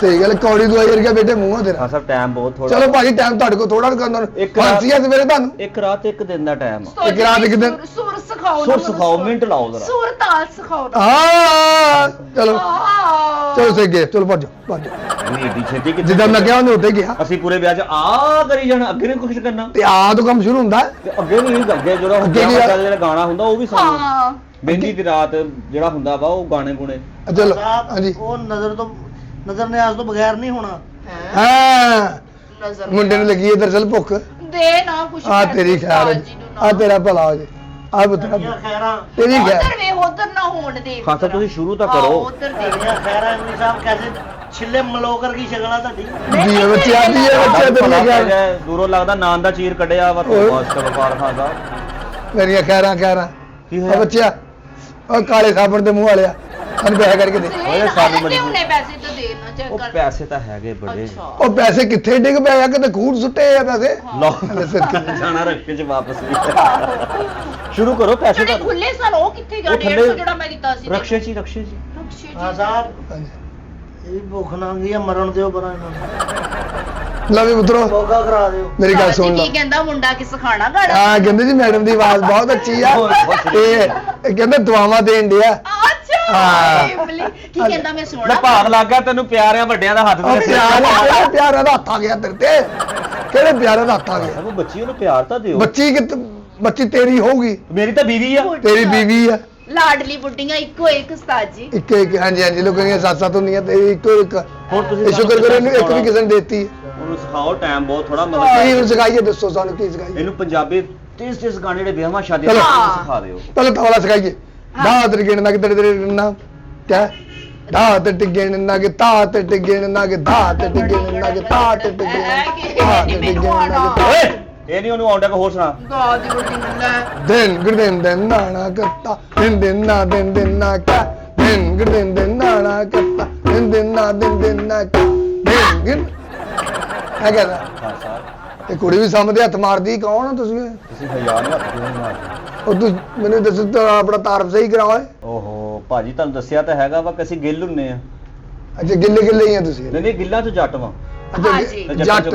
ਸਹੀ ਗੱਲ ਕੌੜੀ ਦਵਾਈ ਵਰਗਾ ਬੇਟੇ ਮੂੰਹੋਂ ਤੇਰਾ ਹਾਂ ਸਰ ਟਾਈਮ ਬਹੁਤ ਥੋੜਾ ਚਲੋ ਭਾਜੀ ਟਾਈਮ ਤੁਹਾਡੇ ਕੋਲ ਥੋੜਾ ਕਰਨਾ ਇੱਕ ਰਾਤ- ਫਾਂਸੀਆਂ ਸਵੇਰੇ ਤੁਹਾਨੂੰ ਇੱਕ ਰਾਤ ਇੱਕ ਦਿਨ ਦਾ ਟਾਈਮ ਆ ਇੱਕ ਰਾਤ ਇੱਕ ਦਿਨ- ਸੁਰ ਸਿਖਾਓ ਨਾ ਸੁਰ ਮੈਨੂੰ ਸਿਖਾਓ ਮਿੰਟ ਲਾਓ ਜਰਾ ਸੁਰ ਤਾਲ ਸਿਖਾਓ ਨਾ ਹਾਂ ਚਲੋ ਹਾਂ। ਚਲੋ ਸੇ ਗਏ ਚਲੋ ਭੱਜੋ ਭੱਜੋ ਨਹੀਂ ਏਡੀ ਛੇਤੀ ਕਿੱਥੇ ਜਿੱਦਾਂ ਮੈਂ ਕਿਹਾ ਉਹਨੇ ਉੱਤੇ ਗਿਆ ਅਸੀਂ ਪੂਰੇ ਵਿਆਹ 'ਚ ਆ ਕਰੀ ਜਾਣਾ ਅੱਗੇ ਨਹੀਂ ਕੁਝ ਕਰਨਾ ਤੇ ਆ ਤੋਂ ਕੰਮ ਸ਼ੁਰੂ ਹੁੰਦਾ ਹੈ। ਤੇ ਅੱਗੇ ਨਹੀਂ ਅੱਗੇ ਜਿਹੜਾ ਅੱਗੇ ਹੁੰਦਾ ਕੀ ਆ? ਜਿਹੜਾ ਗਾਣਾ ਹੁੰਦਾ ਉਹ ਵੀ ਸਾਨੂੰ ਹਾਂ ਮਹਿੰਦੀ ਦੀ ਰਾਤ ਜਿਹੜਾ ਹੁੰਦਾ ਵਾ ਉਹ ਗਾਣੇ ਗੁਣੇ ਚਲੋ ਸਾਹਿਬ ਹਾਂਜੀ ਉਹ ਨਜ਼ਰ ਨਿਆਜ਼ ਤੋਂ ਬਗੈਰ ਨਹੀਂ ਹੋਣਾ ਹਾਂ ਨਜ਼ਰ ਮੁੰਡੇ ਨੂੰ ਲੱਗੀ ਇਧਰ ਚਲ ਭੁੱਖ ਦੇ ਨਾ ਕੁਛ ਆ ਤੇਰੀ ਖੈਰ ਆ ਤੇਰਾ ਭਲਾ ਹੋ ਜੇ ਆ ਪੁੱਤਰਾ ਤੇਰੀਆਂ ਖੈਰਾਂ ਤੇਰੀ ਖੈਰ ਉਧਰ ਵੇ ਉਧਰ ਨਾ ਹੋਣ ਦੇ ਖਾਸਾ ਤੁਸੀਂ ਸ਼ੁਰੂ ਤਾਂ ਕਰੋ ਉਧਰ ਦੇ ਤੇਰੀਆਂ ਖੈਰਾਂ ਐਮੀ ਸਾਹਿਬ ਕੈਸੇ ਛਿੱਲੇ ਮਲੋਕਰ ਕੀ ਸ਼ਕਲ ਆ ਤੁਹਾਡੀ ਜੀ ਬੱਚਿਆ ਦੀ ਬੱਚਿਆ ਤੇਰੀ ਖੈਰ ਦੂਰੋਂ ਲੱਗਦਾ ਨਾਨ ਦਾ ਚੀਰ ਕੱਢਿਆ ਵਾ ਓਏ। ਤੋਂ ਵਾਸਤੇ ਵਪਾਰ ਖਾਦਾ ਮੇਰੀਆਂ ਖੈਰਾਂ ਖੈਰਾਂ ਕੀ ਆ ਹੋਇਆ ਬੱਚਿਆ ਉਹ ਕਾਲੇ ਸਾਬਣ ਦੇ ਮੂੰਹ ਵਾਲਿਆ ਸਾਨੂੰ ਪੈਸੇ ਕਰਕੇ ਦੇ ਓਏ ਸਾਨੂੰ ਮਜਬੂਰ ਉਹਨੇ ਪੈਸੇ ਤਾਂ ਦੇ ਨਾ ਚੈੱਕ ਉਹ ਕਰ ਪੈਸੇ ਤਾਂ ਹੈਗੇ ਬੜੇ ਅੱਛਾ ਉਹ ਪੈਸੇ ਕਿੱਥੇ ਡਿੱਗ ਪਏ ਆ ਕਿਤੇ ਖੂਨ ਸੁੱਟੇ ਆ ਪੈਸੇ ਲਓ ਹਲੇ ਸਦਕੇ ਜਾਣਾ ਰਸਤੇ 'ਚ ਵਾਪਸ ਵੀ ਸ਼ੁਰੂ ਕਰੋ ਪੈਸੇ ਜਿਹੜੇ ਤਾਂ ਖੁੱਲੇ ਸਨ ਉਹ ਕਿੱਥੇ ਗਿਆ ਉਹ 150 ਥੱਲੇ ਜਿਹੜਾ ਮੈਂ ਦਿੱਤਾ ਸੀ ਰਕਸ਼ੇ 'ਚ ਹੀ, ਰਕਸ਼ੇ 'ਚ ਹੀ। ਰਕਸ਼ੇ ਹਾਂ ਜੀ ਸਾਹਿਬ ਹਾਂਜੀ ਇਹ ਭੁੱਖ ਨੰਗੀ ਆ ਮਰਨ ਦਿਓ ਪਰਾਂ ਇਹਨਾਂ ਨੂੰ ਲਓ ਵੀ ਪੁੱਤਰੋ ਮੋਗਾ ਕਰਾ ਦਿਓ ਮੇਰੀ ਗੱਲ ਸੁਣ ਲਓ ਕੀ ਕਹਿੰਦਾ ਮੁੰਡਾ ਕਿ ਸਿਖਾਣਾ ਗਾਣਾ ਹਾਂ ਕਹਿੰਦੇ ਜੀ ਮੈਡਮ ਦੀ ਆਵਾਜ਼ ਬਹੁਤ ਅੱਛੀ ਆ ਤੇ ਇਹ ਕਹਿੰਦੇ ਦੁਆਵਾਂ ਦੇਣ ਡਿਆ ਅੱਛਾ ਹਾਂ। ਇਮਲੀ ਕੀ ਕਹਿੰਦਾ ਮੈਂ ਲੈ ਸੋਹਣਾ ਭਾਗ ਲੱਗ ਗਿਆ ਤੈਨੂੰ ਪਿਆਰਿਆਂ ਵੱਡਿਆਂ ਦਾ ਹੱਥ ਉਹ ਦੇ ਪਿਆਰ ਪਿਆਰਾਂ ਦਾ ਹੱਥ ਆ ਗਿਆ ਤੇਰੇ ਤੇ ਕਿਹੜੇ ਪਿਆਰਾਂ ਦਾ ਹੱਥ ਆ ਗਿਆ ਉਹ ਬੱਚੀ ਉਹਨੂੰ ਪਿਆਰ ਤਾਂ ਦਿਓ ਬੱਚੀ ਤੇਰੀ ਹੋਊਗੀ ਮੇਰੀ ਤਾਂ ਬੀਵੀ ਆ ਤੇਰੀ ਬੀਵੀ ਆ ਲਾਡਲੀ ਬੁੱਢੀਆਂ ਇੱਕੋ ਇੱਕ ਉਸਤਾਦ ਜੀ ਇੱਕ ਇੱਕ ਹਾਂਜੀ ਹਾਂਜੀ ਲੋਕਾਂ ਦੀਆਂ ਸੱਤ ਸੱਤ ਹੁੰਦੀਆਂ ਤੇ ਇੱਕੋ ਇੱਕ ਹੁਣ ਤੁਸੀਂ ਇਹ ਸ਼ੁਕਰ ਕਰੋ ਇਹਨੂੰ ਇੱਕ ਵੀ ਕਿਸੇ ਨੇ ਦੇਤੀ ਹੈ। ਉਹਨੂੰ ਸਿਖਾਓ ਟਾਈਮ ਬਹੁਤ ਥੋੜਾ ਕੀ ਮਗਰ ਹੁਣ ਸਿਖਾਈਏ ਦੱਸੋ ਸਾਨੂੰ ਕੀ ਸਿਖਾਈਏ ਇਹਨੂੰ ਪੰਜਾਬੀ ਤੇਜ਼ ਗਾਣੇ ਜਿਹੜੇ ਵਿਆਹਾਂ ਸ਼ਾਦੀਆਂ ਚਲੋ। ਦੇ ਸਿਖਾ ਦਿਓ ਪਹਿਲਾਂ ਤਵਲਾ ਸਿਖਾਈਏ ਢਾ ਤੇ ਟਿੱਗੇ ਨਾ ਕਿ ਤੇਰੇ ਤੇਰੇ ਨਾ ਕਿਆ ਢਾ ਤੇ ਟਿੱਗੇ ਨਾ ਕਿ ਤਾ ਤੇ ਟਿੱਗੇ ਨਾ ਕਿ ਧਾ ਤੇ ਟਿੱਗੇ ਨਾ ਕਿ ਤਾ ਤੇ ਟਿੱਗੇ ਨਾ ਧਾ ਤੇ ਟਿੱਗੇ ਨਾ ਕਿ ਓਏ ਇਹ ਨਹੀਂ ਉਹਨੂੰ ਆਉਂਦਾ ਕੋ ਹੋਰ ਸੁਣਾ ਦਾਦੀ ਬੁੱਢੀ ਮੁੰਡਾ ਦਿਨ ਗੁਰਦਿਨ ਦਿਨ ਨਾਣਾ ਕਰਤਾ ਦਿਨ ਦਿਨ ਨਾ ਕਾ ਦਿਨ ਗੁਰਦਿਨ ਦਿਨ ਨਾਣਾ ਕਰਤਾ ਦਿਨ ਦਿਨ ਨਾ ਕਾ ਦਿਨ ਗਿਨ ਹੈ ਕਹਿੰਦਾ ਹਾਂ ਸਾਹਿਬ ਇਹ ਕੁੜੀ ਵੀ ਸਾਹਮਣੇ ਹੱਥ ਮਾਰਦੀ ਕੌਣ ਆ ਤੁਸੀਂ ਤੁਸੀਂ ਹਜ਼ਾਰ ਨਹੀਂ ਹੱਥ ਕਿਉਂ ਮਾਰਦੇ ਉਹ ਤੂੰ ਮੈਨੂੰ ਦੱਸ ਤਾਂ ਆਪਣਾ ਤਾਰਫ ਸਹੀ ਕਰਾਓ ਓਹੋ ਭਾਜੀ ਤੁਹਾਨੂੰ ਦੱਸਿਆ ਤਾਂ ਹੈਗਾ ਵਾ ਕਿ ਅਸੀਂ ਗਿੱਲ ਹੁੰਨੇ ਆ ਅੱਛਾ ਗਿੱਲੇ ਗਿੱਲੇ ਹੀ ਆ ਤੁਸੀਂ ਨਹੀਂ ਗਿੱਲਾਂ ਤੋਂ ਜੱਟ ਵਾਂ ਹਾਂਜੀ। ਜੱਟ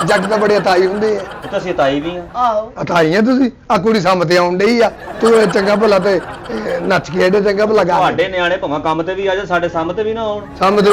ਜੱਟ ਤਾਂ ਬੜੇ ਅਥਾਈ ਹੁੰਦੇ ਆ ਉਹ ਤਾਂ ਅਸੀਂ ਤਾਈ ਵੀ ਆ ਆਹੋ ਅਥਾਈ ਆ ਤੁਸੀਂ ਆ ਕੁੜੀ ਸਾਹਮਣੇ ਆਉਣ ਡਈ ਆ ਤੂੰ ਇਹ ਚੰਗਾ ਭਲਾ ਤੇ ਨੱਚ ਕੇ ਇਹਦੇ ਚੰਗਾ ਭਲਾ ਗਾ ਤੁਹਾਡੇ ਨਿਆਣੇ ਭਾਵੇਂ ਕੰਮ ਤੇ ਵੀ ਆ ਜਾ ਸਾਡੇ ਸਾਹਮਣੇ ਵੀ ਨਾ ਆਉਣ ਸਾਹਮਣੇ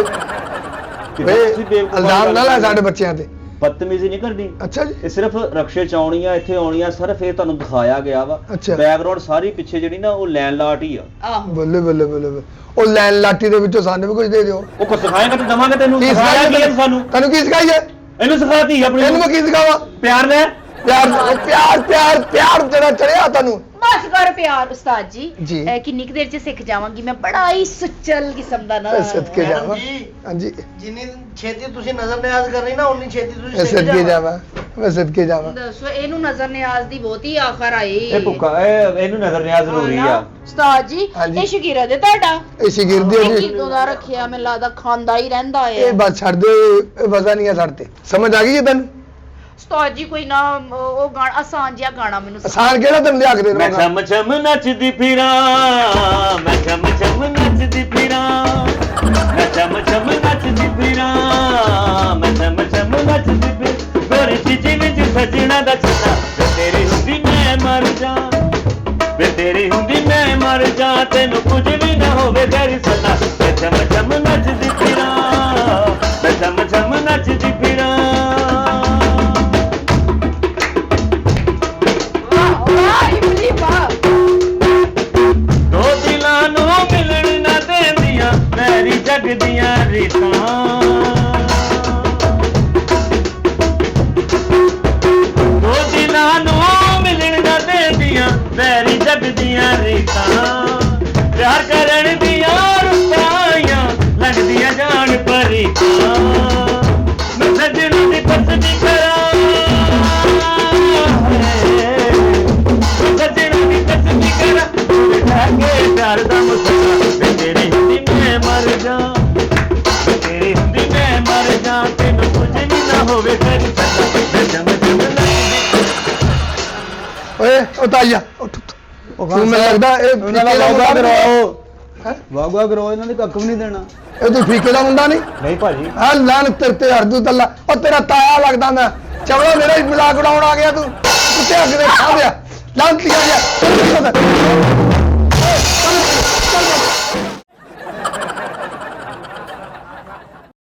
ਵੇ ਤੁਸੀਂ ਬੇਵਕੂਫ ਇਲਜ਼ਾਮ ਨਾ ਲਾ ਸਾਡੇ ਬੱਚਿਆਂ ਤੇ ਬਦਤਮੀਜ਼ੀ ਨਹੀਂ ਕਰਨੀ ਅੱਛਾ ਜੀ ਇਹ ਸਿਰਫ ਰਕਸ਼ੇ ਚ ਆਉਣੀ ਆ ਇੱਥੇ ਆਉਣੀ ਆ ਸਿਰਫ ਇਹ ਤੁਹਾਨੂੰ ਦਿਖਾਇਆ ਗਿਆ ਵਾ ਅੱਛਾ। ਬੈਕਗ੍ਰਾਉਂਡ ਸਾਰੀ ਪਿੱਛੇ ਜਿਹੜੀ ਨਾ ਉਹ ਲੈਂਡ ਲਾਟ ਹੀ ਆ ਆਹੋ ਬੱਲੇ ਬੱਲੇ ਬੱਲੇ ਬੱਲੇ। ਉਹ ਲੈਣ ਲਾਟੀ ਦੇ ਵਿੱਚੋਂ ਸਾਨੂੰ ਵੀ ਕੁਝ ਦੇ ਦਿਓ ਉਹ ਕੁਝ ਸਿਖਾਏਗਾ ਤੇ ਦਵਾਂਗੇ ਤੈਨੂੰ ਕੀ ਸਿਖਾਇਆ ਕੀ ਆ ਸਿਖਾਈਏ ਸਾਨੂੰ ਤੈਨੂੰ ਕੀ ਸਿਖਾਈਏ ਇਹਨੂੰ ਸਿਖਾਤੀ ਆਪਣੀ ਇਹਨੂੰ ਮੈਂ ਕੀ ਸਿਖਾਵਾਂ ਪਿਆਰ ਨੇ ਪਿਆਰ ਪਿਆਰ ਪਿਆਰ ਪਿਆਰ ਜਿਹੜਾ ਚੜਿਆ ਤੈਨੂੰ ਬਸ ਕਰ ਪਿਆਰ ਉਸਤਾਦ ਜੀ ਜੀ। ਕਿੰਨੀ ਕੁ ਦੇਰ ਚ ਸਿੱਖ ਜਾਵਾਂਗੀ ਮੈਂ ਬੜਾ ਹੀ ਸੁਚਲ ਕਿਸਮ ਦਾ ਨਾ ਸਦਕੇ ਜਾਵਾਂ ਮੈਡਮ ਜੀ, ਹਾਂਜੀ ਜਿੰਨੀ ਛੇਤੀ ਤੁਸੀਂ ਨਜ਼ਰ ਨਿਆਜ਼ ਕਰਨੀ ਨਾ ਉਨੀ ਛੇਤੀ ਤੁਸੀਂ ਮੈਂ ਸਿੱਖ ਸਦਕੇ ਜਾਣਾ। ਜਾਵਾਂ ਮੈਂ ਸਦਕੇ ਜਾਵਾਂ ਦੱਸੋ ਇਹਨੂੰ ਨਜ਼ਰ ਨਿਆਜ਼ ਦੀ ਬਹੁਤੀ ਆਖਰ ਆਈ ਇਹ ਭੁੱਖਾ ਇਹਨੂੰ ਨਜ਼ਰ ਨਿਆਜ਼ ਜ਼ਰੂਰੀ ਆ ਉਸਤਾਦ ਜੀ ਹਾਂਜੀ। ਇਹ ਸ਼ਕੀਰਾ ਦੇ ਤੁਹਾਡਾ ਇਹ ਸ਼ਗਿਰਦੀ ਇਹ ਜੀ ਕਿਦੋਂ ਦਾ ਰੱਖਿਆ ਮੈਨੂੰ ਲੱਗਦਾ ਖਾਂਦਾ ਹੀ ਰਹਿੰਦਾ ਇਹ ਹੈ ਬਸ ਛੱਡ ਦੇ ਇਹ ਵਜ਼ਾ ਨਹੀਂ ਆ ਛੱਡਤੇ ਸਮਝ ਆ ਗਈ ਹੈ ਤੈਨੂੰ ਉਸਤਾਦ ਜੀ ਕੋਈ ਨਾ ਉਹ ਗਾਣਾ ਆਸਾਨ ਜਿਹਾ ਗਾਣਾ ਮੈਨੂੰ ਆਸਾਨ ਕਿਹੜਾ ਤੈਨੂੰ ਲਿਆ ਕੇ ਦੇ ਮੈਂ ਦਵਾਂਗਾ ਛਮ ਛਮ ਨੱਚਦੀ ਫਿਰਾਂ ਮੈਂ ਛਮ ਛਮ ਨੱਚਦੀ ਫਿਰਾਂ ਮੈਂ ਛਮ ਛਮ ਨੱਚਦੀ ਫਿਰਾਂ ਮੈਂ ਛਮ ਛਮ ਨੱਚਦੀ ਫਿਰਾਂ ਗੋਰੇ ਚੀਚੀ ਵਿੱਚ ਸਜਣਾ ਦਾ ਛੱਲਾ ਵੇ ਤੇਰੀ ਹੁੰਦੀ ਮੈਂ ਮਰ ਜਾ ਵੇ ਤੇਰੀ ਹੁੰਦੀ ਮੈਂ ਮਰ ਜਾ ਤੈਨੂੰ ਕੁਝ ਵੀ ਨਾ ਹੋਵੇ ਤੇਰੀ ਸੱਲਾ ਮੈਂ ਛਮ ਛਮ ਨੱਚਦੀ ਫਿਰਾਂ ਮੈਂ ਛਮ ਛਮ ਨੱਚਦੀ ਫਿਰਾਂ ਵਾਹ ਇਮਲੀ ਵਾਹ ਦੋ ਦਿਲਾਂ ਨੂੰ ਮਿਲਣ ਨਾ ਦੇਂਦੀਆਂ ਮੇਰੀ ਜਗ ਦੀਆਂ ਰੀਤਾਂ ਦੋ ਦਿਲਾਂ ਨੂੰ ਮਿਲਣ ਨਾ ਦੇਂਦੀਆਂ ਮੇਰੀ ਜਗ ਦੀਆਂ ਰੀਤਾਂ ਪਿਆਰ ਕਰਨ ਦੀਆਂ ਰੁਪਾਈਆਂ ਲੱਗਦੀਆਂ ਜਾਣ ਪਰੀਤਾਂ ਮੈਂ ਸੱਜਣ ਦੀ ਪਸੰਦੀ ਕਰਾਂ ਸੱਜਣ ਦੀ ਪਸੰਦੀ ਕਰਾਂ ਬਿਠਾ ਕੇ ਪਿਆਰ ਦਾ ਮੁਸਕਰਾ ਵੇ ਤੇਰੀ ਹੁੰਦੀ ਮੈਂ ਮਰ ਜਾ ਵੇ ਤੇਰੀ ਹੁੰਦੀ ਮੈਂ ਮਰ ਜਾ ਤੈਨੂੰ ਕੁਝ ਵੀ ਨਾ ਹੋਵੇ ਤੇਰੀ ਸੱਲਾ ਮੈਂ ਜਮ ਜਮ ਲੱਗਦੀ ਓਏ ਉਹ ਤਾਈਆ ਉੱਠ ਉੱਠ। ਤੂੰ ਮੈਨੂੰ ਲੱਗਦਾ ਇਹ ਉਹਨਾਂ ਫੀਕੇ ਦਾ ਦਾ ਵਾਗਾ ਮੁੰਡਾ ਕਰਾਓ ਹੈਂ? ਵਾਗਾ ਕਰੋ ਇਹਨਾਂ ਦੇ ਕੱਖ ਵੀ ਨਹੀਂ ਦੇਣਾ ਇਹ ਤੂੰ ਫੀਕੇ ਦਾ ਮੁੰਡਾ ਨਹੀਂ ਨਹੀਂ ਭਾਜੀ ਆ ਲਾਨ ਤੇਰੇ ਤੇ ਹਰਦੂ ਤੱਲਾ ਉਹ ਤੇਰਾ ਤਾਇਆ ਲੱਗਦਾ ਮੈਂ ਚਵੜਾ ਮੇਰਾ ਹੀ ਮਜ਼ਾਕ ਉਡਾਉਣ ਆ ਗਿਆ ਤੂੰ ਕੁੱਤੇ ਅੱਗ ਦੇ ਖਾ ਗਿਆ ਲਾਂਤੀਆ ਗਿਆ